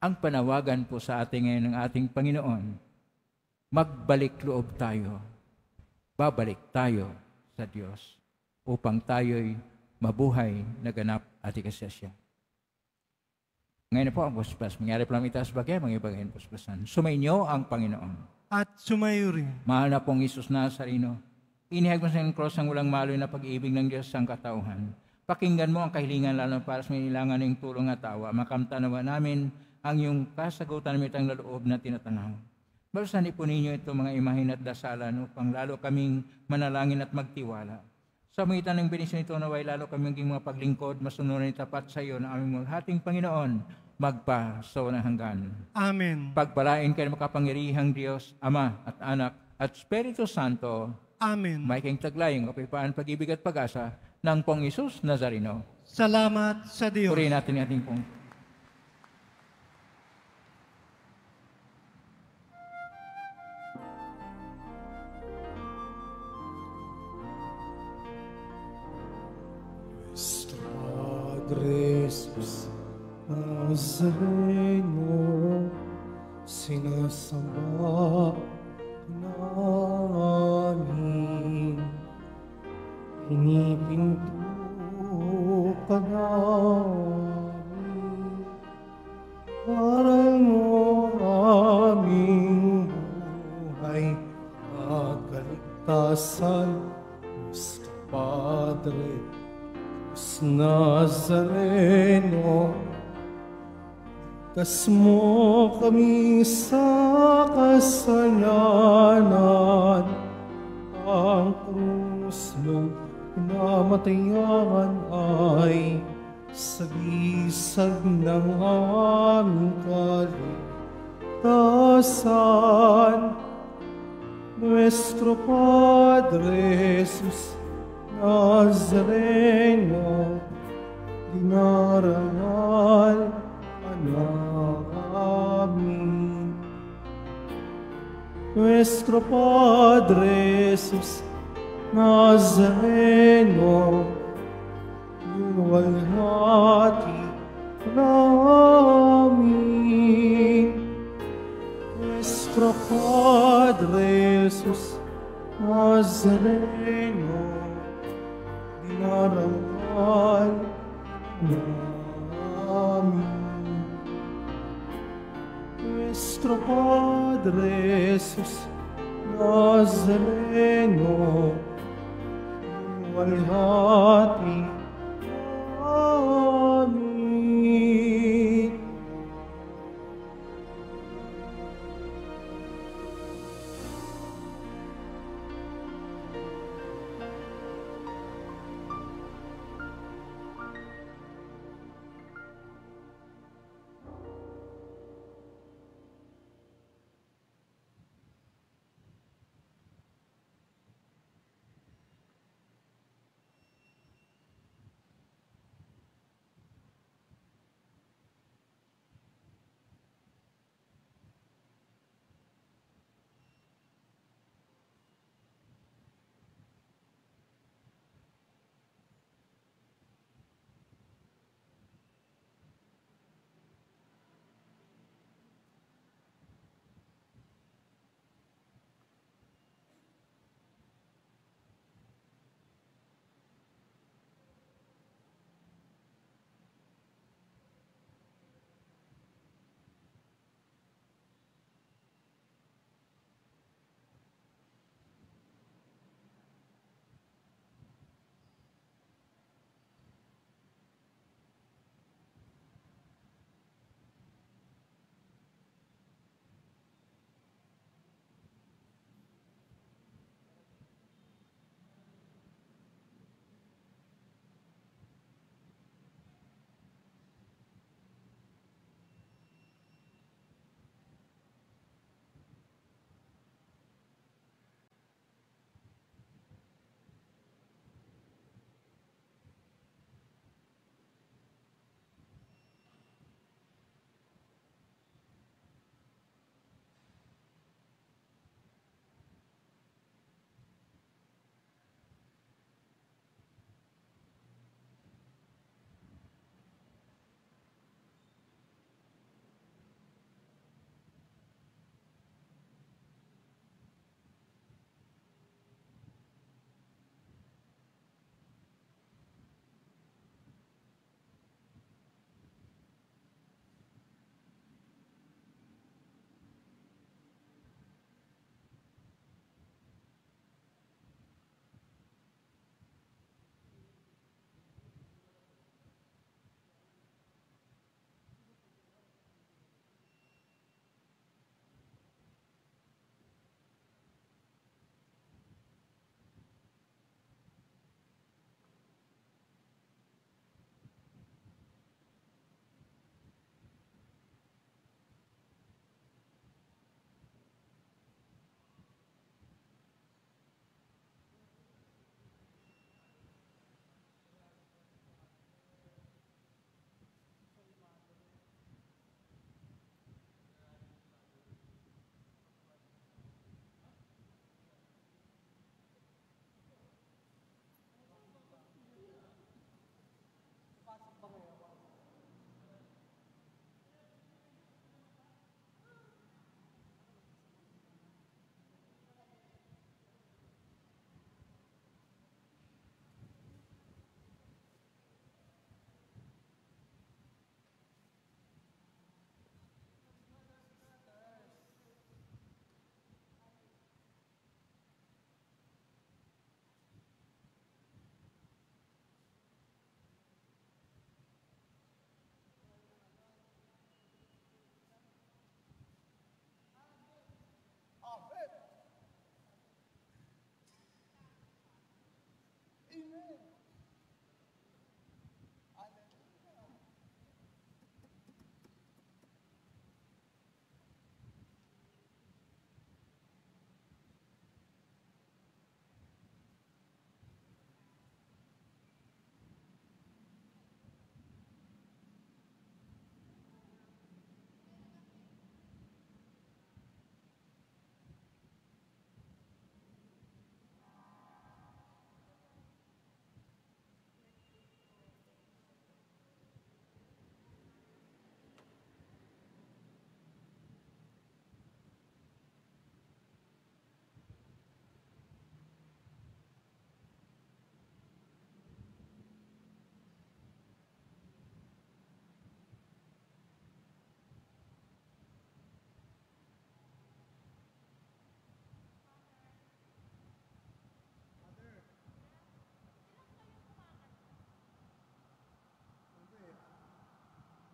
Ang panawagan po sa ating ngayon ng ating Panginoon, magbalik loob tayo, babalik tayo sa Diyos upang tayo'y mabuhay na ganap at ikasya. Ngayon na po ang puspas. Mangyari pa lang itaas bagay, mga ibagayin puspasan. Sumainyo ang Panginoon. At sumayo rin. Mahal na pong Jesus Nazareno, inihag mo sa cross ang walang maloy na pag-ibig ng Diyos sa katauhan. Pakinggan mo ang kahilingan lalo para sa manilangan ng tulong at tawa. Makamtanawa namin ang iyong kasagutan ng mitang loob na tinatanaw. Balusan po ninyo ito mga imahin at dasalan upang lalo kaming manalangin at magtiwala. Sa magitan ng benisyon ito naway lalo kaming maging mga paglingkod, masunuran at tapat sa iyo na aming hating Panginoon, magpa sa walang hanggan. Amen. Pagpalain kayo makapangyarihang Diyos, Ama at Anak at Espiritu Santo. Amen. May kayong taglayang kapayapaan, pag-ibig at pag-asa ng pong Jesus Nazareno. Salamat sa Diyos. Purihin natin ang ating pong Jesus Nazareno, sinasamba namin, pinipinto ka namin, para mo aming buhay at kaligtasan, Cristo Padre Nazareno, ligtas mo kami sa kasalanan, ang krus mo Pinamatayan ay sagisag ng aming kaligtasan. Nuestro Padre Jesus Nazareno, dinarangal namin. Nuestro Padre Jesus Nazareno, luwalhati namin. Nuestro Padre Jesus Nazareno, dinarangal namin. Nuestro Padre Jesus Nazareno, luwalhati namin.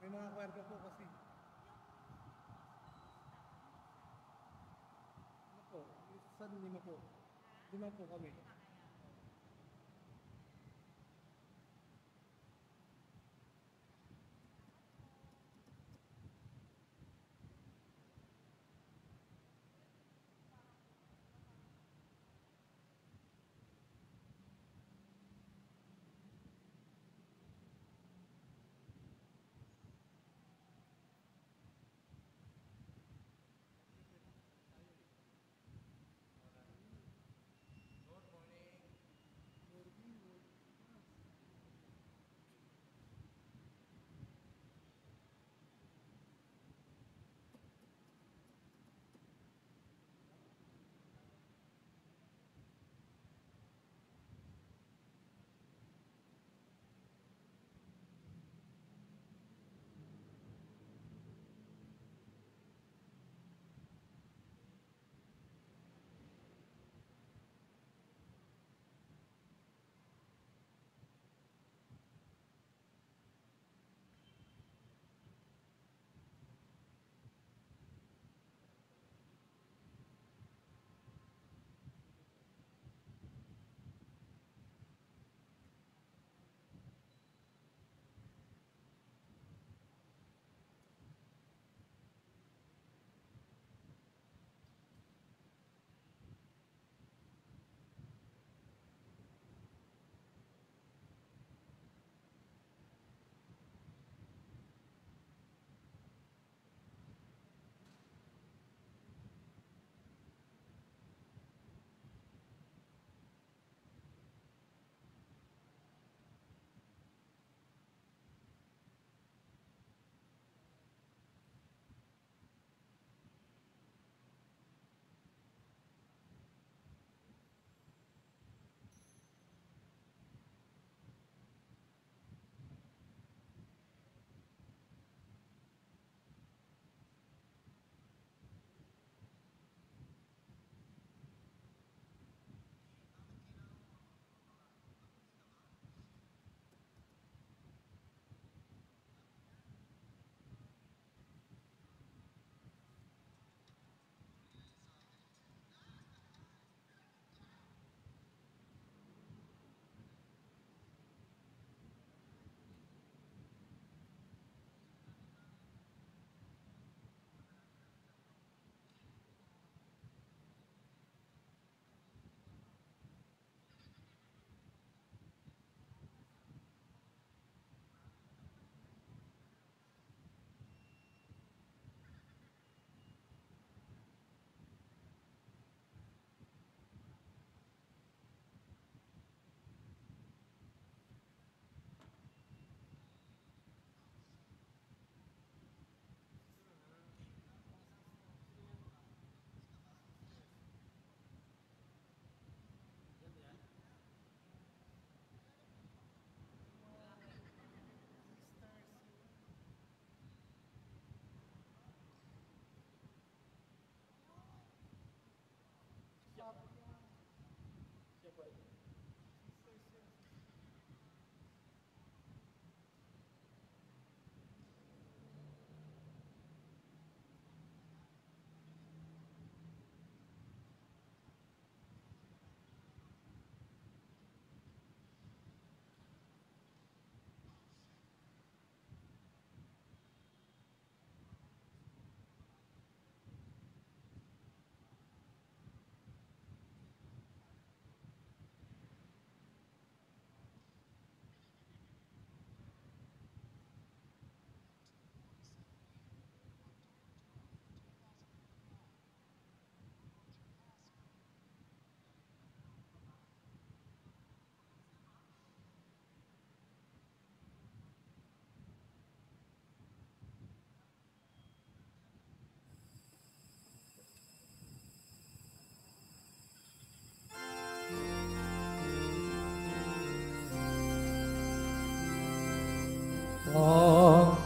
May mga kwerda po kasi. Ano po? Saan lima po? Lima po kami.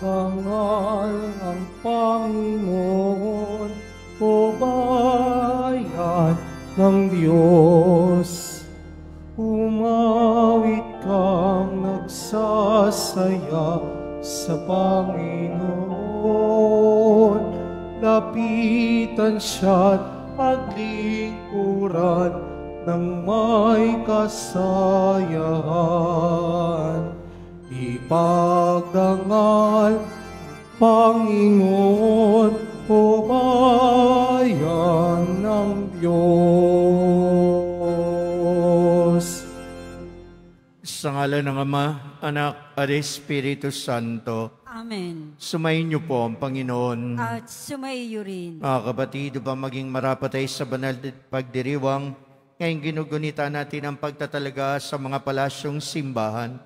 Pagdangal ang Panginoon, o bayan ng Diyos. Umawit kang nagsasaya sa Panginoon. lapitan siya't paglingkuran ng may kasayahan. Ipagdangal, Panginoon, o bayan ng Diyos. Sa ngalan ng Ama, Anak, at Espiritu Santo. Amen. Sumayin niyo po ang Panginoon. At sumaiyo rin. Mga kapatid, upang maging marapatay sa banal at pagdiriwang, ngayong ginugunita natin ang pagtatalaga sa mga palasyong simbahan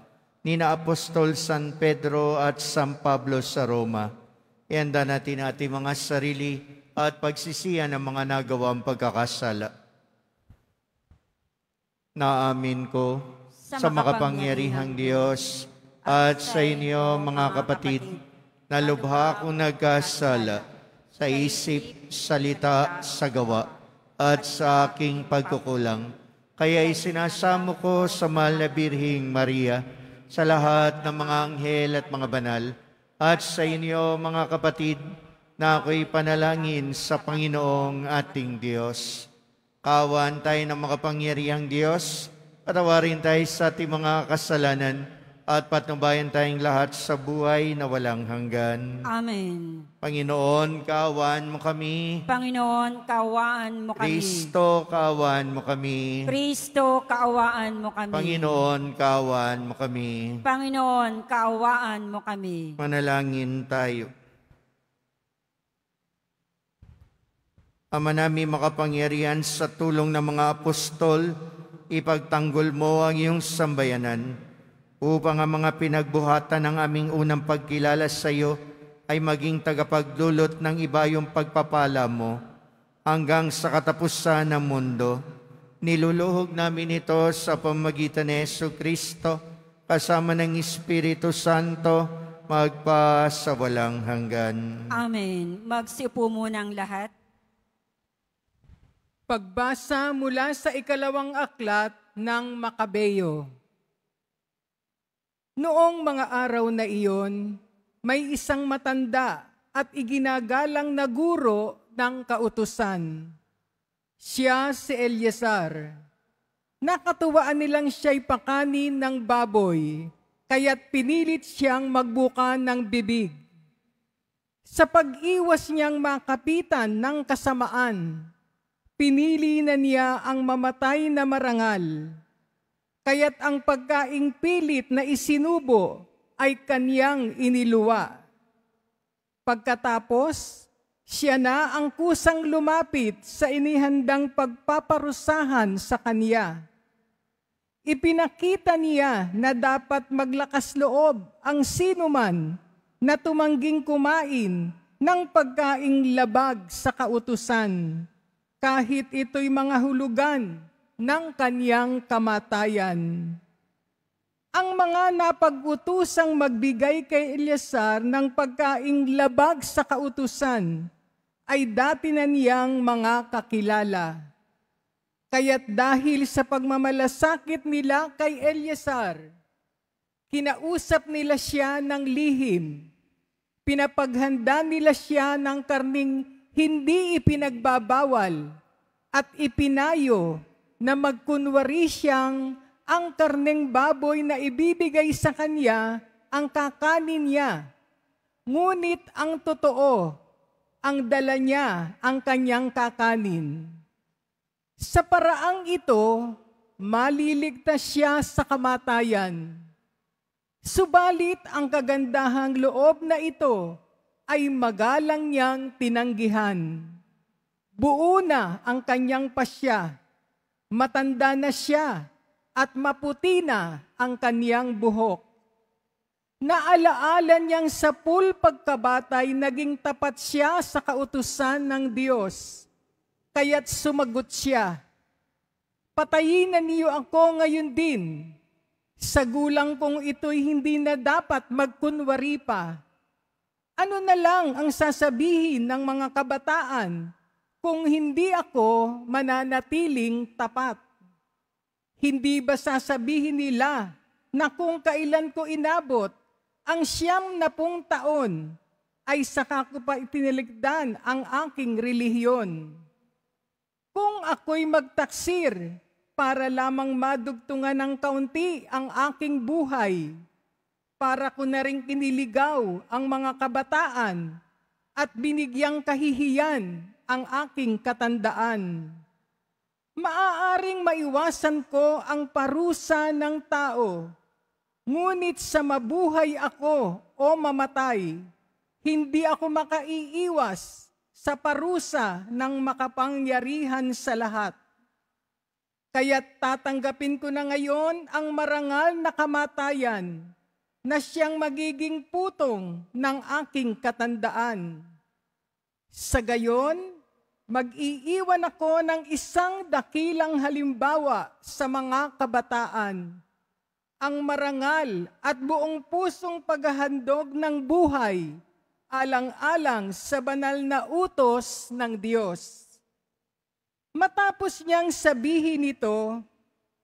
ni na Apostol San Pedro at San Pablo sa Roma. Ihanda natin ating mga sarili at pagsisiyan ng mga nagawang pagkakasala. Naamin ko sa makapangyarihang Diyos at sa inyo mga kapatid, na lubha akong nagkasala sa isip, salita, sa gawa, at sa aking pagkukulang. Kaya isinasamo ko sa mahal na Birhing Maria, sa lahat ng mga anghel at mga banal, at sa inyo mga kapatid, na ako'y panalangin sa Panginoong ating Diyos. Kaawaan tayo ng makapangyarihang Diyos, patawarin tayo sa ating mga kasalanan, at patnubayan tayong lahat sa buhay na walang hanggan. Amen. Panginoon, kaawaan mo kami. Panginoon, kaawaan mo kami. Kristo, kaawaan mo kami. Kristo, kaawaan mo kami. Panginoon, kaawaan mo kami. Panginoon, kaawaan mo kami. Manalangin tayo. Ama namin makapangyarihan, sa tulong ng mga apostol, ipagtanggol mo ang iyong sambayanan, upang ang mga pinagbuhatan ng aming unang pagkilala sa iyo ay maging tagapagdulot ng ibayong pagpapala mo hanggang sa katapusan ng mundo. Niluluhog namin ito sa pamamagitan ni Jesucristo, kasama ng Espiritu Santo, magpa sa walang hanggan. Amen. Magsiupo muna ang lahat. Pagbasa mula sa ikalawang aklat ng Makabeyo. Noong mga araw na iyon, may isang matanda at iginagalang na guro ng kautusan. Siya si Eleazar. Nakatuwaan nilang siya'y pakanin ng baboy, kaya't pinilit siyang magbuka ng bibig. Sa pag-iwas niyang makapitan ng kasamaan, pinili na niya ang mamatay na marangal. Kaya't ang pagkaing pilit na isinubo ay kaniyang iniluwa. Pagkatapos, siya na ang kusang lumapit sa inihandang pagpaparusahan sa kaniya. Ipinakita niya na dapat maglakas loob ang sinuman na tumangging kumain ng pagkaing labag sa kautusan, kahit ito'y mga hulugan ng kaniyang kamatayan. Ang mga napag-utusang magbigay kay Eleazar ng pagkaing labag sa kautusan ay dati na niyang mga kakilala. Kaya't dahil sa pagmamalasakit nila kay Eleazar, kinausap nila siya ng lihim. Pinapaghanda nila siya ng karning hindi ipinagbabawal at ipinayo na magkunwari siyang ang karneng baboy na ibibigay sa kanya ang kakanin niya. Ngunit ang totoo, ang dala niya ang kanyang kakanin. Sa paraang ito, maliligtas siya sa kamatayan. Subalit ang kagandahang loob na ito ay magalang niyang tinanggihan. Buo na ang kanyang pasya. Matanda na siya at maputi na ang kaniyang buhok. Naalaala niyang sa pagkabatay naging tapat siya sa kautusan ng Diyos. Kaya't sumagot siya, "Patayin na niyo ako ngayon din. Sa gulang kong ito'y hindi na dapat magkunwari pa. Ano na lang ang sasabihin ng mga kabataan kung hindi ako mananatiling tapat? Hindi ba sasabihin nila na kung kailan ko inabot ang 90 taon ay saka ko pa itiniligdan ang aking relihiyon. Kung ako'y magtaksir para lamang madugtungan ng kaunti ang aking buhay, para ko na rin kiniligaw ang mga kabataan at binigyang kahihiyan ang aking katandaan. Maaaring maiwasan ko ang parusa ng tao, ngunit sa mabuhay ako o mamatay, hindi ako makaiiwas sa parusa ng makapangyarihan sa lahat. Kaya't tatanggapin ko na ngayon ang marangal na kamatayan na siyang magiging putong ng aking katandaan. Sa gayon, mag-iiwan ako ng isang dakilang halimbawa sa mga kabataan, ang marangal at buong pusong paghahandog ng buhay, alang-alang sa banal na utos ng Diyos. Matapos niyang sabihin ito,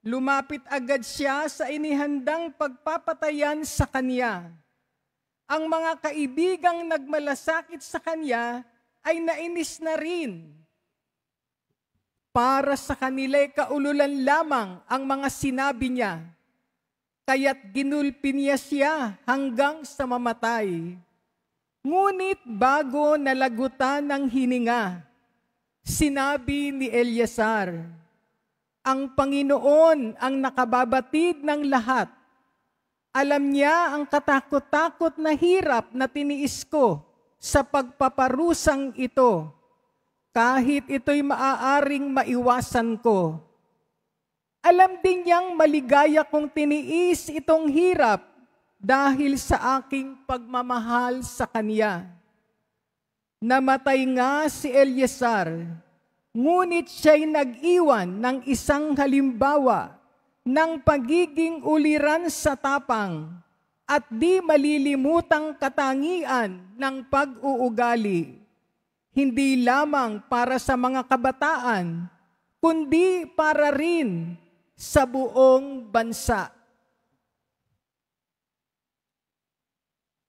lumapit agad siya sa inihandang pagpapatayan sa kanya. Ang mga kaibigang nagmalasakit sa kanya ay nainis na rin. Para sa kanila'y kaululan lamang ang mga sinabi niya, kaya't ginulpi niya siya hanggang sa mamatay. Ngunit bago nalagutan ng hininga, sinabi ni Eleazar, ang Panginoon ang nakababatid ng lahat. Alam niya ang katakot-takot na hirap na tiniis ko sa pagpaparusang ito, kahit ito'y maaaring maiwasan ko. Alam din niyang maligaya kong tiniis itong hirap dahil sa aking pagmamahal sa Kanya. Namatay nga si Eleazar, ngunit siya'y nag-iwan ng isang halimbawa ng pagiging uliran sa tapang at di malilimutang katangian ng pag-uugali, hindi lamang para sa mga kabataan, kundi para rin sa buong bansa.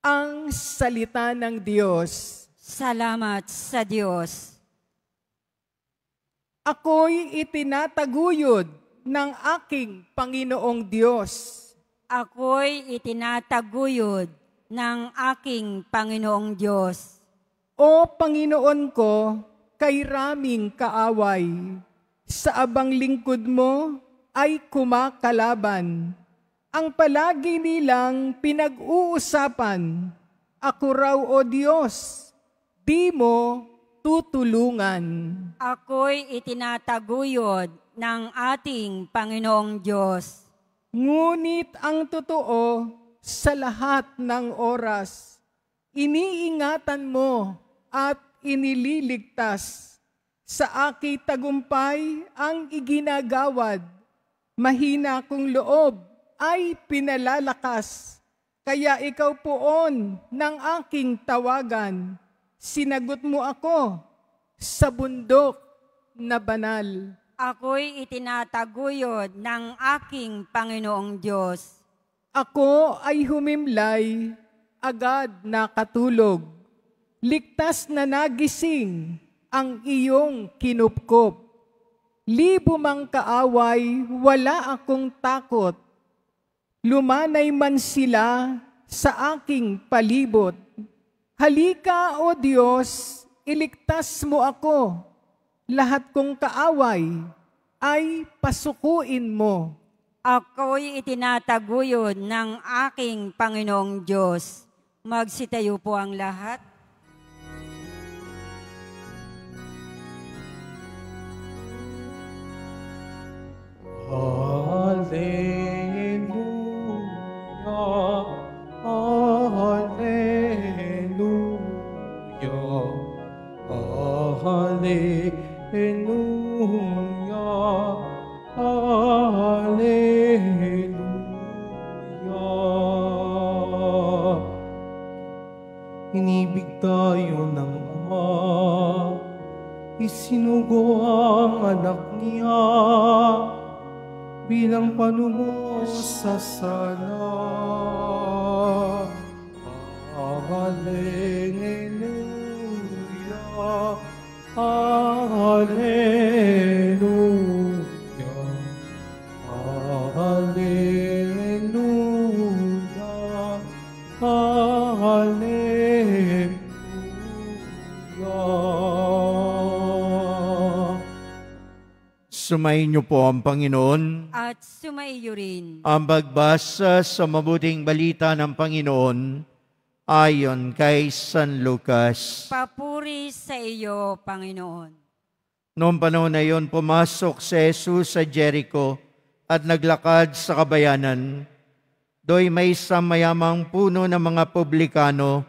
Ang salita ng Diyos. Salamat sa Diyos. Ako'y itinataguyod ng aking Panginoong Diyos. Ako'y itinataguyod ng aking Panginoong Diyos. O Panginoon ko, kay raming kaaway, sa abang lingkod mo ay kumakalaban. Ang palagi nilang pinag-uusapan, ako raw o Diyos, di mo tutulungan. Ako'y itinataguyod ng ating Panginoong Diyos. Ngunit ang totoo sa lahat ng oras, iniingatan mo at inililigtas. Sa aking tagumpay ang iginagawad, mahina kong loob ay pinalalakas. Kaya ikaw poon ng aking tawagan, sinagot mo ako sa bundok na banal. Ako'y itinataguyod ng aking Panginoong Diyos. Ako ay humimlay, agad nakatulog. Ligtas na nagising ang iyong kinupkop. Libo mang kaaway, wala akong takot. Lumanay man sila sa aking palibot. Halika, O Diyos, iligtas mo ako. Lahat kong kaaway ay pasukuin mo. Ako'y itinataguyod ng aking Panginoong Diyos. Magsitayo po ang lahat. Inibig tayo ng Ama, isinugo ang anak niya bilang panunod sa sala. Hallelujah. Alleluia. Alleluia. Alleluia. Sumayin niyo po ang Panginoon. At sumaiyo rin. Ang pagbasa sa mabuting balita ng Panginoon ayon kay San Lucas. Papuri sa iyo, Panginoon. Noong panahon na iyon, pumasok si Jesus sa Jericho at naglakad sa kabayanan. Do'y may isang mayamang puno ng mga publikano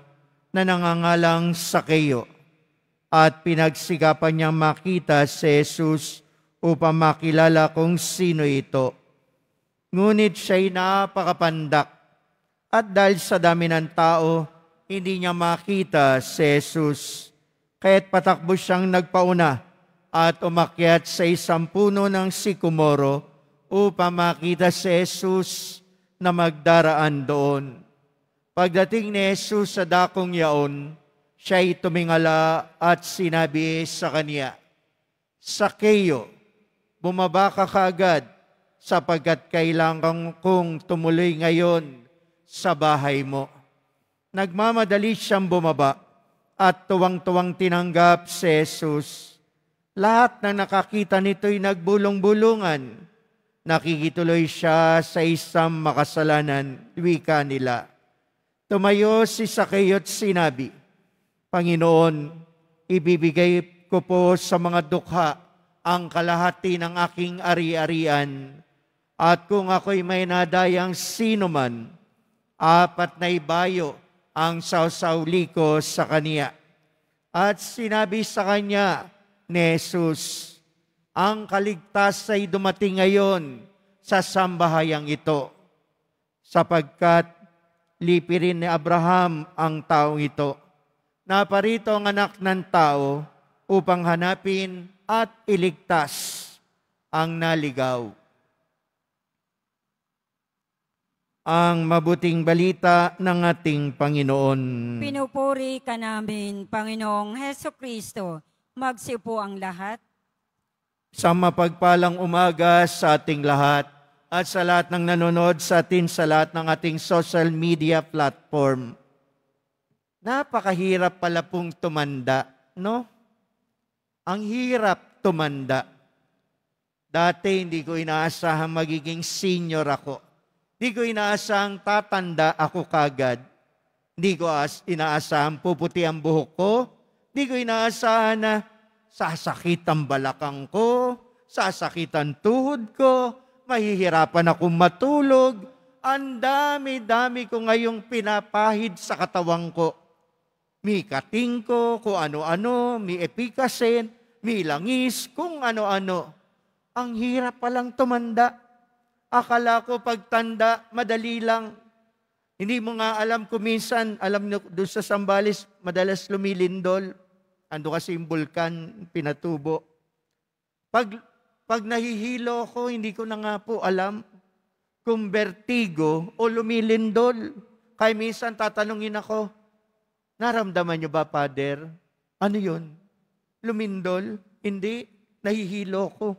na nangangalang Sakeo at pinagsikapan niyang makita si Jesus upang makilala kung sino ito. Ngunit siya'y napakapandak at dahil sa dami ng tao, hindi niya makita si Jesus. Kaya't patakbo siyang nagpauna at umakyat sa isang puno ng sikomoro upang makita si Jesus na magdaraan doon. Pagdating ni Jesus sa dakong yaon, siya'y tumingala at sinabi sa kanya, Sakeo, bumaba ka kaagad sapagkat kailangan kong tumuloy ngayon sa bahay mo. Nagmamadali siyang bumaba at tuwang-tuwang tinanggap si Jesus. Lahat na nakakita nito'y nagbulong-bulungan. Nakikituloy siya sa isang makasalanan, wika nila. Tumayo si Sakeo at sinabi, Panginoon, ibibigay ko po sa mga dukha ang kalahati ng aking ari-arian. At kung ako'y may nadayang sino man, 4 na ibayo ang sawsawli ko sa kaniya. At sinabi sa kanya ni Jesus, ang kaligtas ay dumating ngayon sa sambahayang ito, sapagkat lipirin ni Abraham ang taong ito. Naparito ang anak ng tao upang hanapin at iligtas ang naligaw. Ang mabuting balita ng ating Panginoon. Pinupuri ka namin, Panginoong Hesukristo. Magsiupo ang lahat. Sa mapagpalang umaga sa ating lahat at sa lahat ng nanonood sa atin sa lahat ng ating social media platform. Napakahirap pala pong tumanda, no? Ang hirap tumanda. Dati hindi ko inaasahang magiging senior ako. Hindi ko inaasahang tatanda ako kagad. Hindi ko inaasahang puputi ang buhok ko. Hindi ko inaasahan na sasakit ang balakang ko, sasakit ang tuhod ko, mahihirapan akong matulog. Ang dami-dami ko ngayong pinapahid sa katawang ko. May kating ko, kung ano-ano, may epikasin, may langis, kung ano-ano. Ang hirap palang tumanda. Akala ko pagtanda, madali lang. Hindi mo nga alam kung minsan, alam nyo, doon sa Sambales, madalas lumilindol. Ando kasi yung bulkan, pinatubo. Pag nahihilo ko, hindi ko na nga po alam kung vertigo o lumilindol. Kaya minsan tatanungin ako, naramdaman nyo ba, Father? Ano yun? Lumindol? Hindi, nahihilo ko.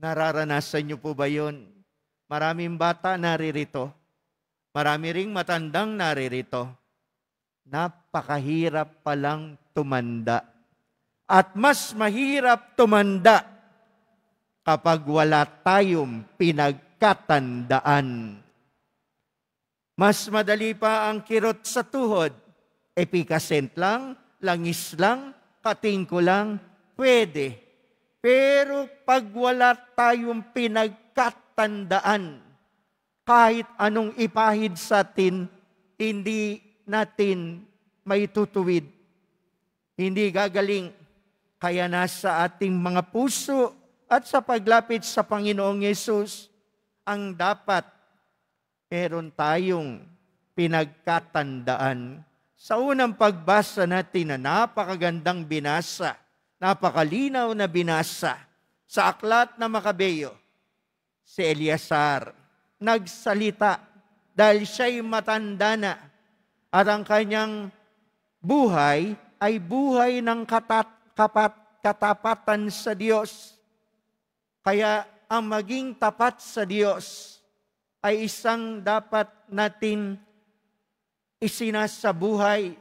Nararanasan niyo po ba yun? Maraming bata naririto. Marami ring matandang naririto. Napakahirap palang tumanda. At mas mahirap tumanda kapag wala tayong pinagkatandaan. Mas madali pa ang kirot sa tuhod. Epikasent lang, langis lang, katingko lang, pwede. Pero pag wala tayong pinagkatandaan, kahit anong ipahid sa atin, hindi natin maitutuwid. Hindi gagaling. Kaya nasa ating mga puso at sa paglapit sa Panginoong Yesus, ang dapat meron tayong pinagkatandaan. Sa unang pagbasa natin na napakagandang binasa, napakalinaw na binasa sa aklat na Makabeyo, si Eleazar nagsalita dahil siya'y matanda na at ang kanyang buhay ay buhay ng katapatan sa Diyos. Kaya ang maging tapat sa Diyos ay isang dapat natin isinasabuhay,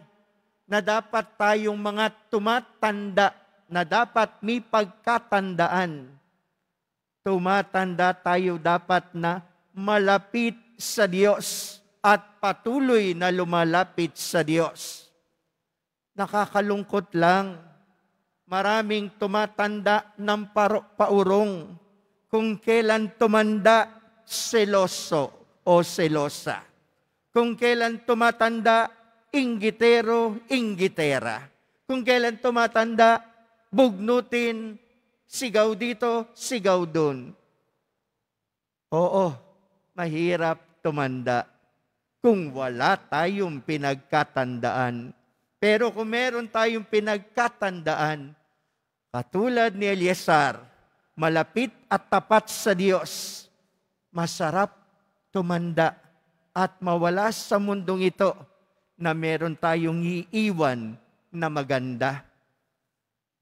na dapat tayong mga tumatanda, na dapat may pagkatandaan. Tumatanda tayo dapat na malapit sa Diyos at patuloy na lumalapit sa Diyos. Nakakalungkot lang, maraming tumatanda ng paurong, kung kailan tumanda, seloso o selosa. Kung kailan tumatanda, inggitero, inggitera. Kung kailan tumatanda, bugnutin, sigaw dito, sigaw dun. Oo, mahirap tumanda kung wala tayong pinagkatandaan. Pero kung meron tayong pinagkatandaan, katulad ni Eleazar, malapit at tapat sa Diyos, masarap tumanda at mawala sa mundong ito na meron tayong iiwan na maganda.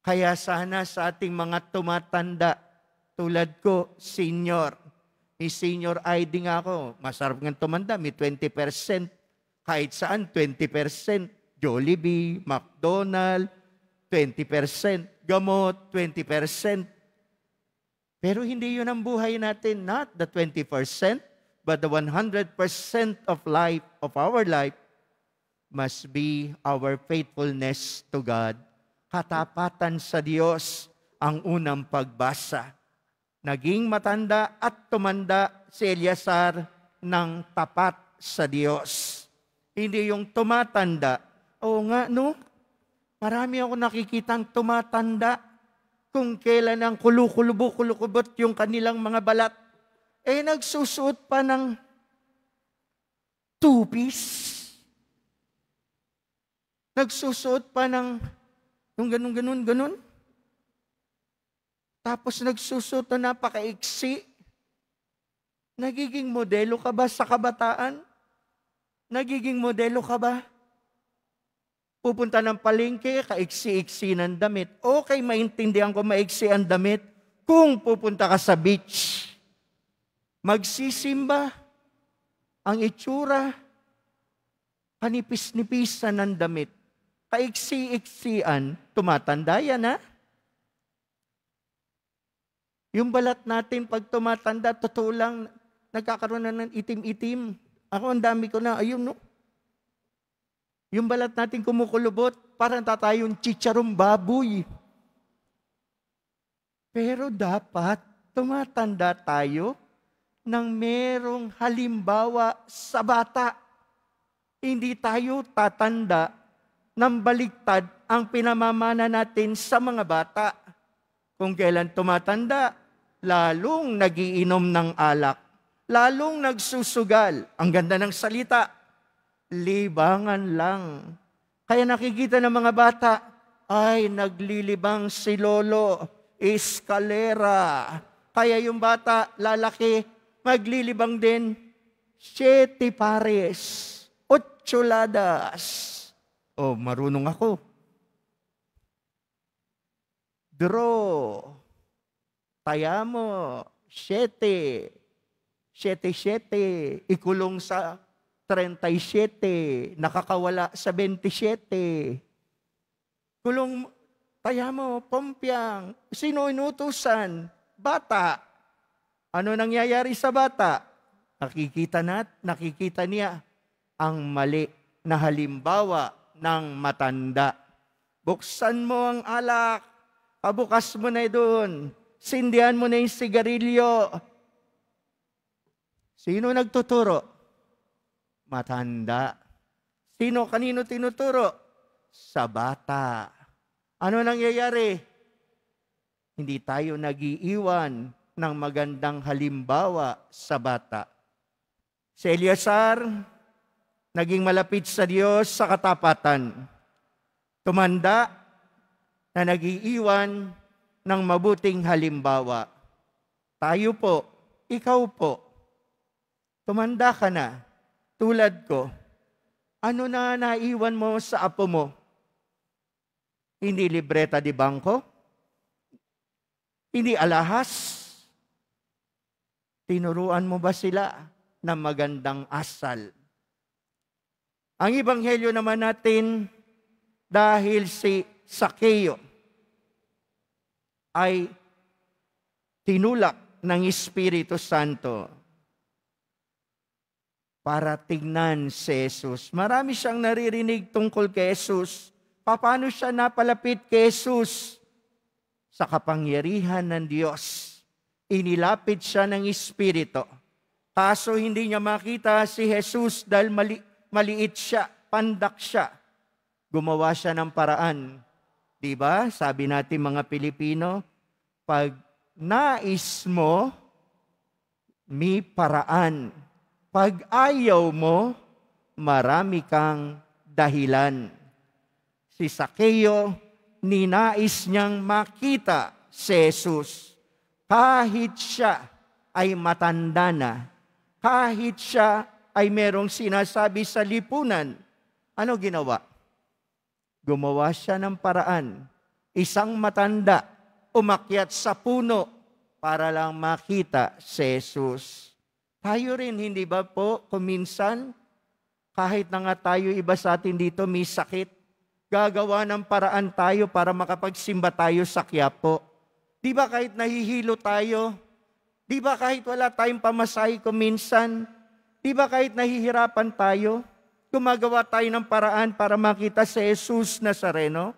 Kaya sana sa ating mga tumatanda, tulad ko, senior, may senior ID nga ako, masarap nga tumanda, may 20%, kahit saan 20%, Jollibee, McDonald's, 20%, gamot, 20%. Pero hindi yun ang buhay natin, not the 20%, but the 100% of life, of our life, must be our faithfulness to God. Katapatan sa Diyos ang unang pagbasa. Naging matanda at tumanda si Eleazar ng tapat sa Diyos. Hindi yung tumatanda. Oo nga, no? Marami ako nakikitang tumatanda kung kailan ang kulubot yung kanilang mga balat. Nagsusuot pa ng two-piece. Nagsusuot pa ng yung ganun. Tapos nagsusuot na napakaiksi. Nagiging modelo ka ba sa kabataan? Nagiging modelo ka ba? Pupunta ng palengke, kaiksi-iksi ng damit. Okay, maintindihan ko maiksi ang damit kung pupunta ka sa beach. Magsisimba, ang itsura, kanipis-nipisan ng damit. Kaiksi-iksian, tumatanda yan, ha? Yung balat natin pag tumatanda, totoo lang, nagkakaroon na ng itim-itim. Ako, ang dami ko na, ayun, no? Yung balat natin kumukulubot, parang tatayong chicharong baboy. Pero dapat, tumatanda tayo ng merong halimbawa sa bata. Hindi tayo tatanda ng baliktad ang pinamamana natin sa mga bata. Kung kailan tumatanda, lalong nagiinom ng alak, lalong nagsusugal. Ang ganda ng salita, libangan lang. Kaya nakikita ng mga bata, ay naglilibang si lolo, eskalera. Kaya yung bata, lalaki, maglilibang din, 7 pares, 8 ladas. Oh, marunong ako. Draw. Taya mo. 7. 7. Ikulong sa 37. Nakakawala sa 27. Kulong, taya mo, Pompiang. Sino inutusan? Bata. Ano nangyayari sa bata? Nakikita niya ang mali na halimbawa ng matanda. Buksan mo ang alak, pabukas mo na doon, sindihan mo na yung sigarilyo. Sino nagtuturo? Matanda. Kanino tinuturo? Sa bata. Ano nangyayari? Hindi tayo nagiiwan ng magandang halimbawa sa bata. Si Eleazar, naging malapit sa Diyos sa katapatan. Tumanda na nagiiwan ng mabuting halimbawa. Tayo po, ikaw po, tumanda ka na, tulad ko. Ano na naiwan mo sa apo mo? Hindi libreta di bangko, hindi alahas. Tinuruan mo ba sila ng magandang asal? Ang ebanghelyo naman natin, dahil si Sakeo ay tinulak ng Espiritu Santo para tignan si Jesus. Marami siyang naririnig tungkol kay Jesus. Paano siya napalapit kay Jesus? Sa kapangyarihan ng Diyos. Inilapit siya ng Espiritu. Kaso hindi niya makita si Jesus dahil maliit siya, pandak siya. Gumawa siya ng paraan. Diba? Sabi natin mga Pilipino, pag nais mo, may paraan. Pag ayaw mo, marami kang dahilan. Si Sakeo, ninais niyang makita si Jesus. Kahit siya ay matanda na, kahit siya ay merong sinasabi sa lipunan, ano ginawa? Gumawa siya ng paraan. Isang matanda, umakyat sa puno para lang makita si Jesus. Tayo rin, hindi ba po, kuminsan, kahit na nga tayo iba sa atin dito may sakit, gagawa ng paraan tayo para makapagsimba tayo sa Quiapo. Di ba kahit nahihilo tayo? Di ba kahit wala tayong pamasahe kuminsan? Di ba kahit nahihirapan tayo? Gumagawa tayo ng paraan para makita si Jesus Nazareno?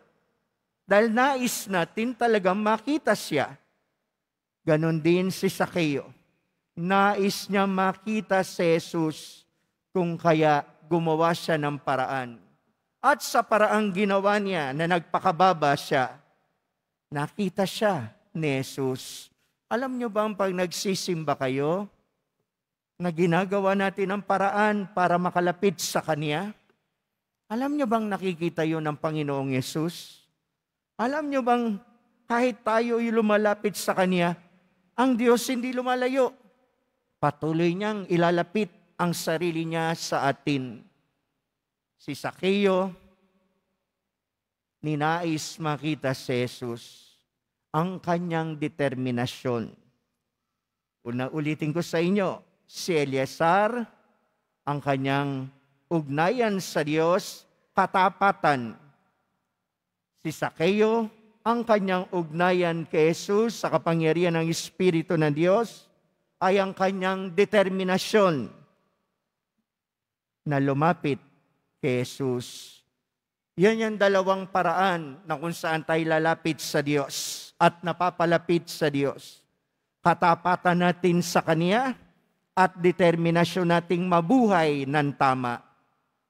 Dahil nais natin talagang makita siya. Ganon din si Sakeo. Nais niya makita si Jesus, kung kaya gumawa siya ng paraan. At sa paraang ginawa niya na nagpakababa siya, nakita siya ni Jesus. Alam niyo bang pag nagsisimba kayo, na ginagawa natin ang paraan para makalapit sa Kanya? Alam niyo bang nakikita yun ng Panginoong Yesus? Alam niyo bang kahit tayo ay lumalapit sa Kanya, ang Diyos hindi lumalayo. Patuloy niyang ilalapit ang sarili niya sa atin. Si Sakeo, ninais makita si Jesus, ang kanyang determinasyon. Ulitin ko sa inyo, si Eleazar, ang kanyang ugnayan sa Diyos, katapatan. Si Sakeo, ang kanyang ugnayan kay Jesus sa kapangyarihan ng Espiritu ng Diyos, ay ang kanyang determinasyon na lumapit kay Jesus. Yan yung dalawang paraan na kung saan tayo lalapit sa Diyos at napapalapit sa Diyos. Katapatan natin sa Kanya at determinasyon nating mabuhay ng tama.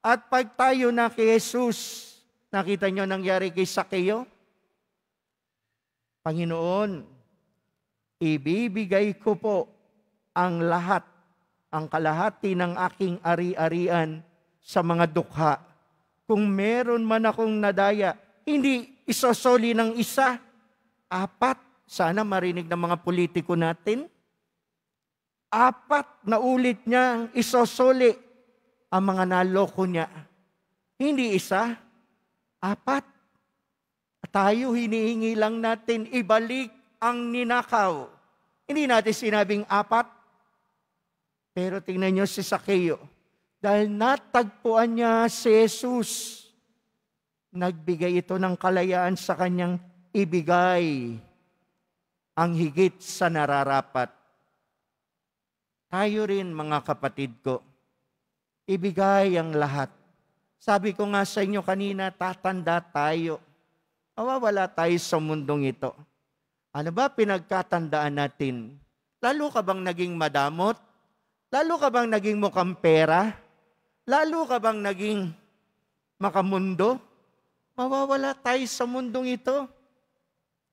At pag tayo na kay Jesus, nakita nyo nangyari kay Sakeo? Panginoon, ibibigay ko po ang lahat, ang kalahati ng aking ari-arian sa mga dukha. Kung meron man akong nadaya, hindi isosoli ng isa, 4. Sana marinig ng mga politiko natin. 4 na ulit niya isosoli ang mga naloko niya. Hindi isa, 4. Tayo hinihingi lang natin ibalik ang ninakaw. Hindi natin sinabing 4. Pero tingnan niyo si Sakeo. Dahil natagpuan niya si Jesus, nagbigay ito ng kalayaan sa kanyang ibigay ang higit sa nararapat. Tayo rin, mga kapatid ko, ibigay ang lahat. Sabi ko nga sa inyo kanina, tatanda tayo. Mawawala tayo sa mundong ito. Ano ba pinagkatandaan natin? Lalo ka bang naging madamot? Lalo ka bang naging mukhang pera? Lalo ka bang naging makamundo? Mawawala tayo sa mundong ito.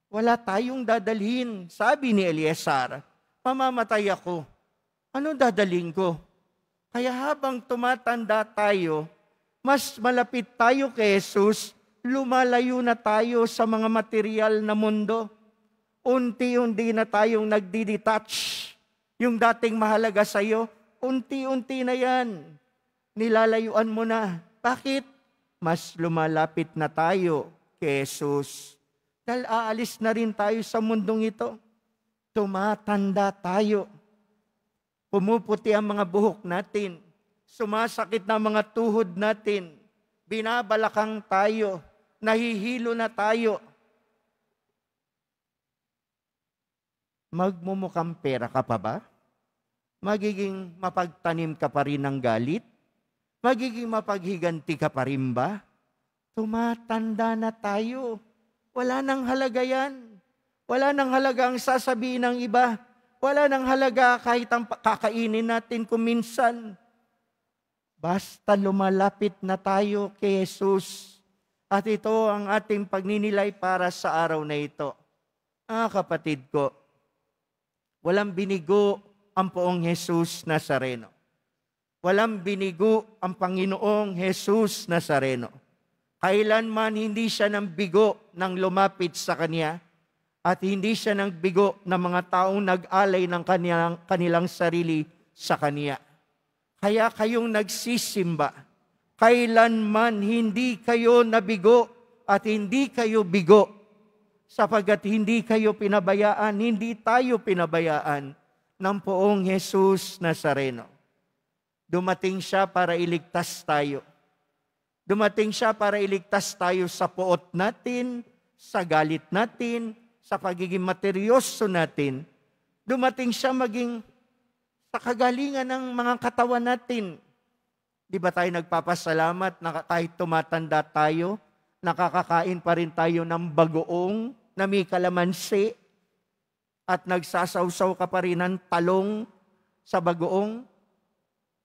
Wala tayong dadalhin. Sabi ni Eleazar, mamamatay ako. Ano dadalhin ko? Kaya habang tumatanda tayo, mas malapit tayo kay Jesus, lumalayo na tayo sa mga material na mundo. Unti-unti na tayong nagdi-detach. Yung dating mahalaga sa'yo, unti-unti na yan. Nilalayuan mo na. Bakit? Mas lumalapit na tayo kay Jesus. Dahil aalis na rin tayo sa mundong ito. Tumatanda tayo. Pumuputi ang mga buhok natin. Sumasakit na mga tuhod natin. Binabalakang tayo. Nahihilo na tayo. Magmumukhang pera ka pa ba? Magiging mapagtanim ka pa rin ng galit? Magiging mapaghiganti ka pa rin ba? Tumatanda na tayo. Wala nang halaga yan. Wala nang halaga ang sasabihin ng iba. Wala nang halaga kahit ang kakainin natin kung minsan. Basta lumalapit na tayo kay Jesus. At ito ang ating pagninilay para sa araw na ito. Kapatid ko, walang binigo ang poong Jesus Nazareno. Walang binigo ang Panginoong Jesus Nazareno. Kailanman hindi siya ng bigo nang lumapit sa Kanya at hindi siya ng bigo ng mga taong nag-alay ng kanilang sarili sa Kanya. Kaya kayong nagsisimba, kailanman hindi kayo nabigo at hindi kayo bigo sapagkat hindi kayo pinabayaan, hindi tayo pinabayaan ng poong Jesus Nazareno. Dumating siya para iligtas tayo. Dumating siya para iligtas tayo sa puot natin, sa galit natin, sa pagiging materyoso natin. Dumating siya maging sa kagalingan ng mga katawan natin. Di ba tayo nagpapasalamat na kahit tumatanda tayo, nakakakain pa rin tayo ng bagoong na may kalamansi at nagsasawsaw ka pa rin ng talong sa bagoong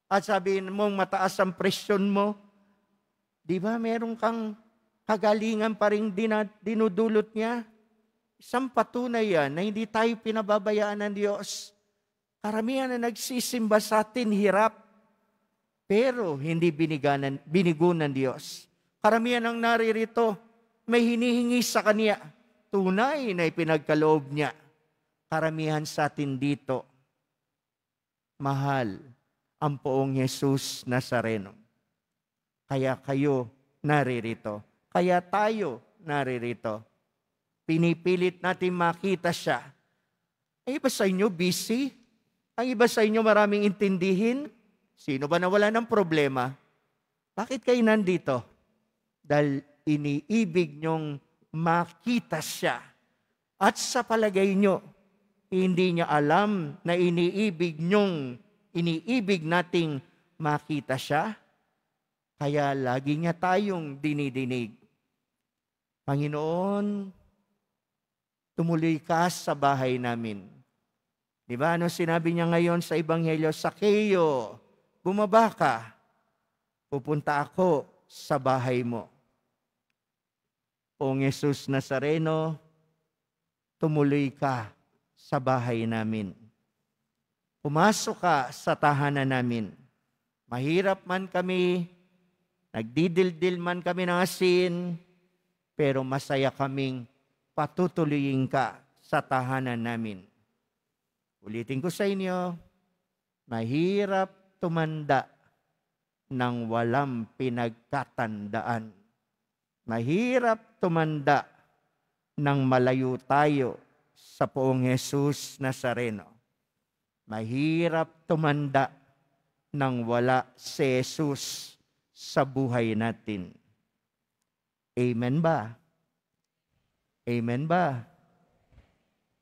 at sabihin mong mataas ang presyon mo. Di ba meron kang kagalingan pa rin dinudulot niya? Isang patunay yan na hindi tayo pinababayaan ng Diyos. Karamihan na nagsisimba sa atin hirap, pero hindi binigo ng Diyos. Karamihan ang naririto, may hinihingi sa Kanya, tunay na ipinagkaloob niya. Karamihan sa atin dito, mahal ang poong Jesus Nazareno. Kaya kayo naririto. Kaya tayo naririto. Pinipilit natin makita siya. Ang iba sa inyo busy. Ang iba sa inyo maraming intindihin. Sino ba na wala ng problema? Bakit kayo nandito? Dahil iniibig nyong makita siya. At sa palagay nyo, hindi niya alam na iniibig nating makita siya. Kaya lagi niya tayong dinidinig. Panginoon, tumuloy ka sa bahay namin. Di ba? Ano sinabi niya ngayon sa Ebanghelyo? Sakeo, bumaba ka. Pupunta ako sa bahay mo. Poong Jesus Nazareno, tumuloy ka sa bahay namin. Pumasok ka sa tahanan namin. Mahirap man kami, nagdidildil man kami ng asin, pero masaya kaming patutuloyin ka sa tahanan namin. Ulitin ko sa inyo, mahirap tumanda ng walang pinagkatandaan. Mahirap tumanda ng malayo tayo sa poong Jesus Nazareno. Mahirap tumanda ng wala si Jesus sa buhay natin. Amen ba? Amen ba?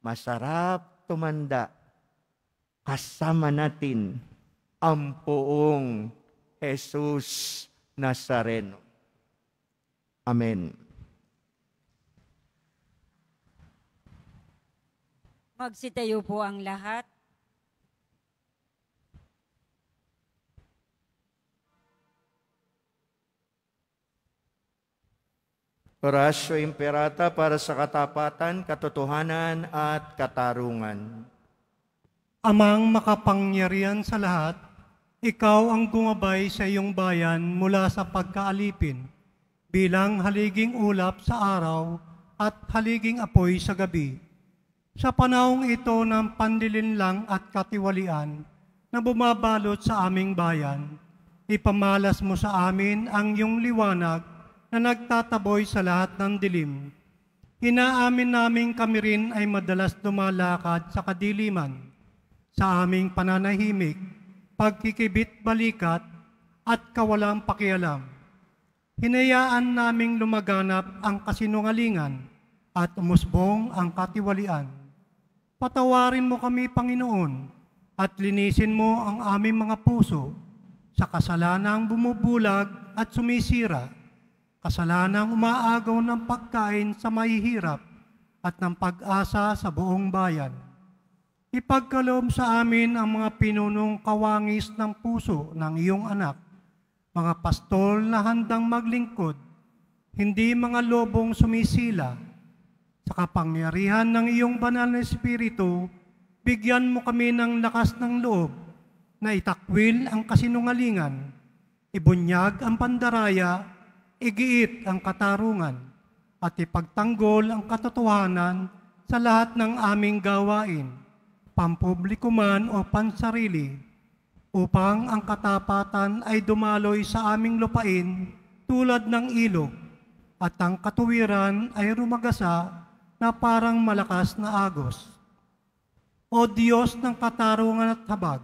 Masarap tumanda kasama natin ang poong Jesus Nazareno. Amen. Magsitayo po ang lahat. Oratio Imperata para sa katapatan, katotohanan at katarungan. Amang makapangyarihan sa lahat, ikaw ang gumabay sa iyong bayan mula sa pagkaalipin, bilang haliging ulap sa araw at haliging apoy sa gabi. Sa panahong ito ng panlilinlang at katiwalian na bumabalot sa aming bayan, ipamalas mo sa amin ang iyong liwanag na nagtataboy sa lahat ng dilim. Inaamin namin kami rin ay madalas lumalakad sa kadiliman, sa aming pananahimik, pagkikibit-balikat at kawalang pakialam. Hinayaan naming lumaganap ang kasinungalingan at umusbong ang katiwalian. Patawarin mo kami, Panginoon, at linisin mo ang aming mga puso sa kasalanang bumubulag at sumisira, kasalanang umaagaw ng pagkain sa mahihirap at ng pag-asa sa buong bayan. Ipagkaloob sa amin ang mga pinunong kawangis ng puso ng iyong anak, mga pastol na handang maglingkod, hindi mga lobong sumisila. Sa kapangyarihan ng iyong banal na Espiritu, bigyan mo kami ng lakas ng loob na itakwil ang kasinungalingan, ibunyag ang pandaraya, igiit ang katarungan, at ipagtanggol ang katotohanan sa lahat ng aming gawain, pampubliko man o pansarili, upang ang katapatan ay dumaloy sa aming lupain tulad ng ilog, at ang katuwiran ay rumagasa na parang malakas na agos. O Diyos ng katarungan at habag,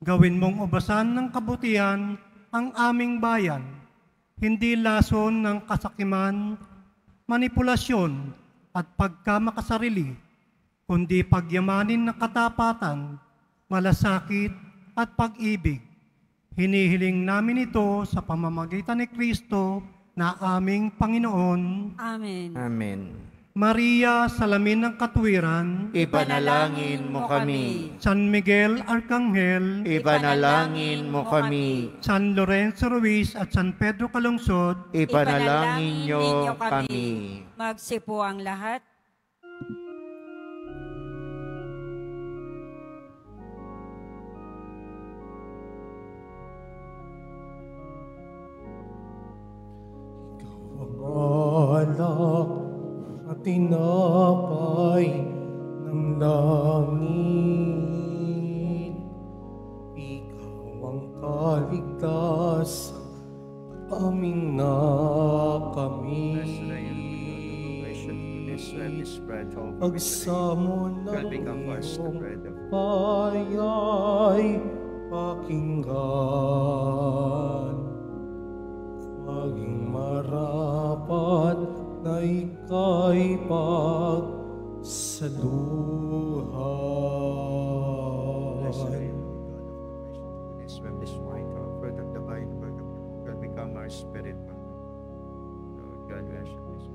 gawin mong ubasan ng kabutihan ang aming bayan, hindi lason ng kasakiman, manipulasyon at pagkamakasarili, kundi pagyamanin ng katapatan, malasakit at pag-ibig. Hinihiling namin ito sa pamamagitan ni Kristo na aming Panginoon. Amen. Amen. Maria, salamin ng katuwiran, Ipanalangin mo kami. San Miguel Arcangel, Ipanalangin mo kami. San Lorenzo Ruiz at San Pedro Calungsod, Ipanalangin niyo kami. Magsipo ang lahat. Anak at tinapay ng langit, ikaw ang kaligtasan aming nakamit. Pagsamo ng iyong payay pakinggan, maging marapat na ika'y pagsaluhan. This wine, fruit of the vine, word of God, become our spirit. Lord God, we worship you.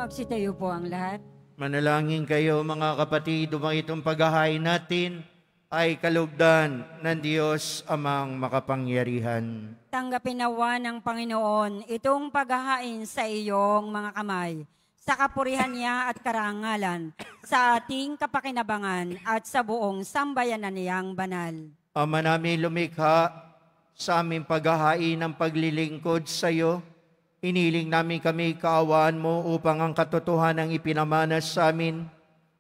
Magsitayo po ang lahat. Manalangin kayo mga kapatid, upang itong paghahain natin ay kalugdan ng Diyos amang makapangyarihan. Tanggapin nawa ng Panginoon itong paghahain sa iyong mga kamay, sa kapurihan niya at karangalan, sa ating kapakinabangan at sa buong sambayanan niyang banal. Ama namin lumikha, sa aming paghahain ng paglilingkod sa iyo, iniling namin kami kaawaan mo upang ang katotohanan ipinamanas sa amin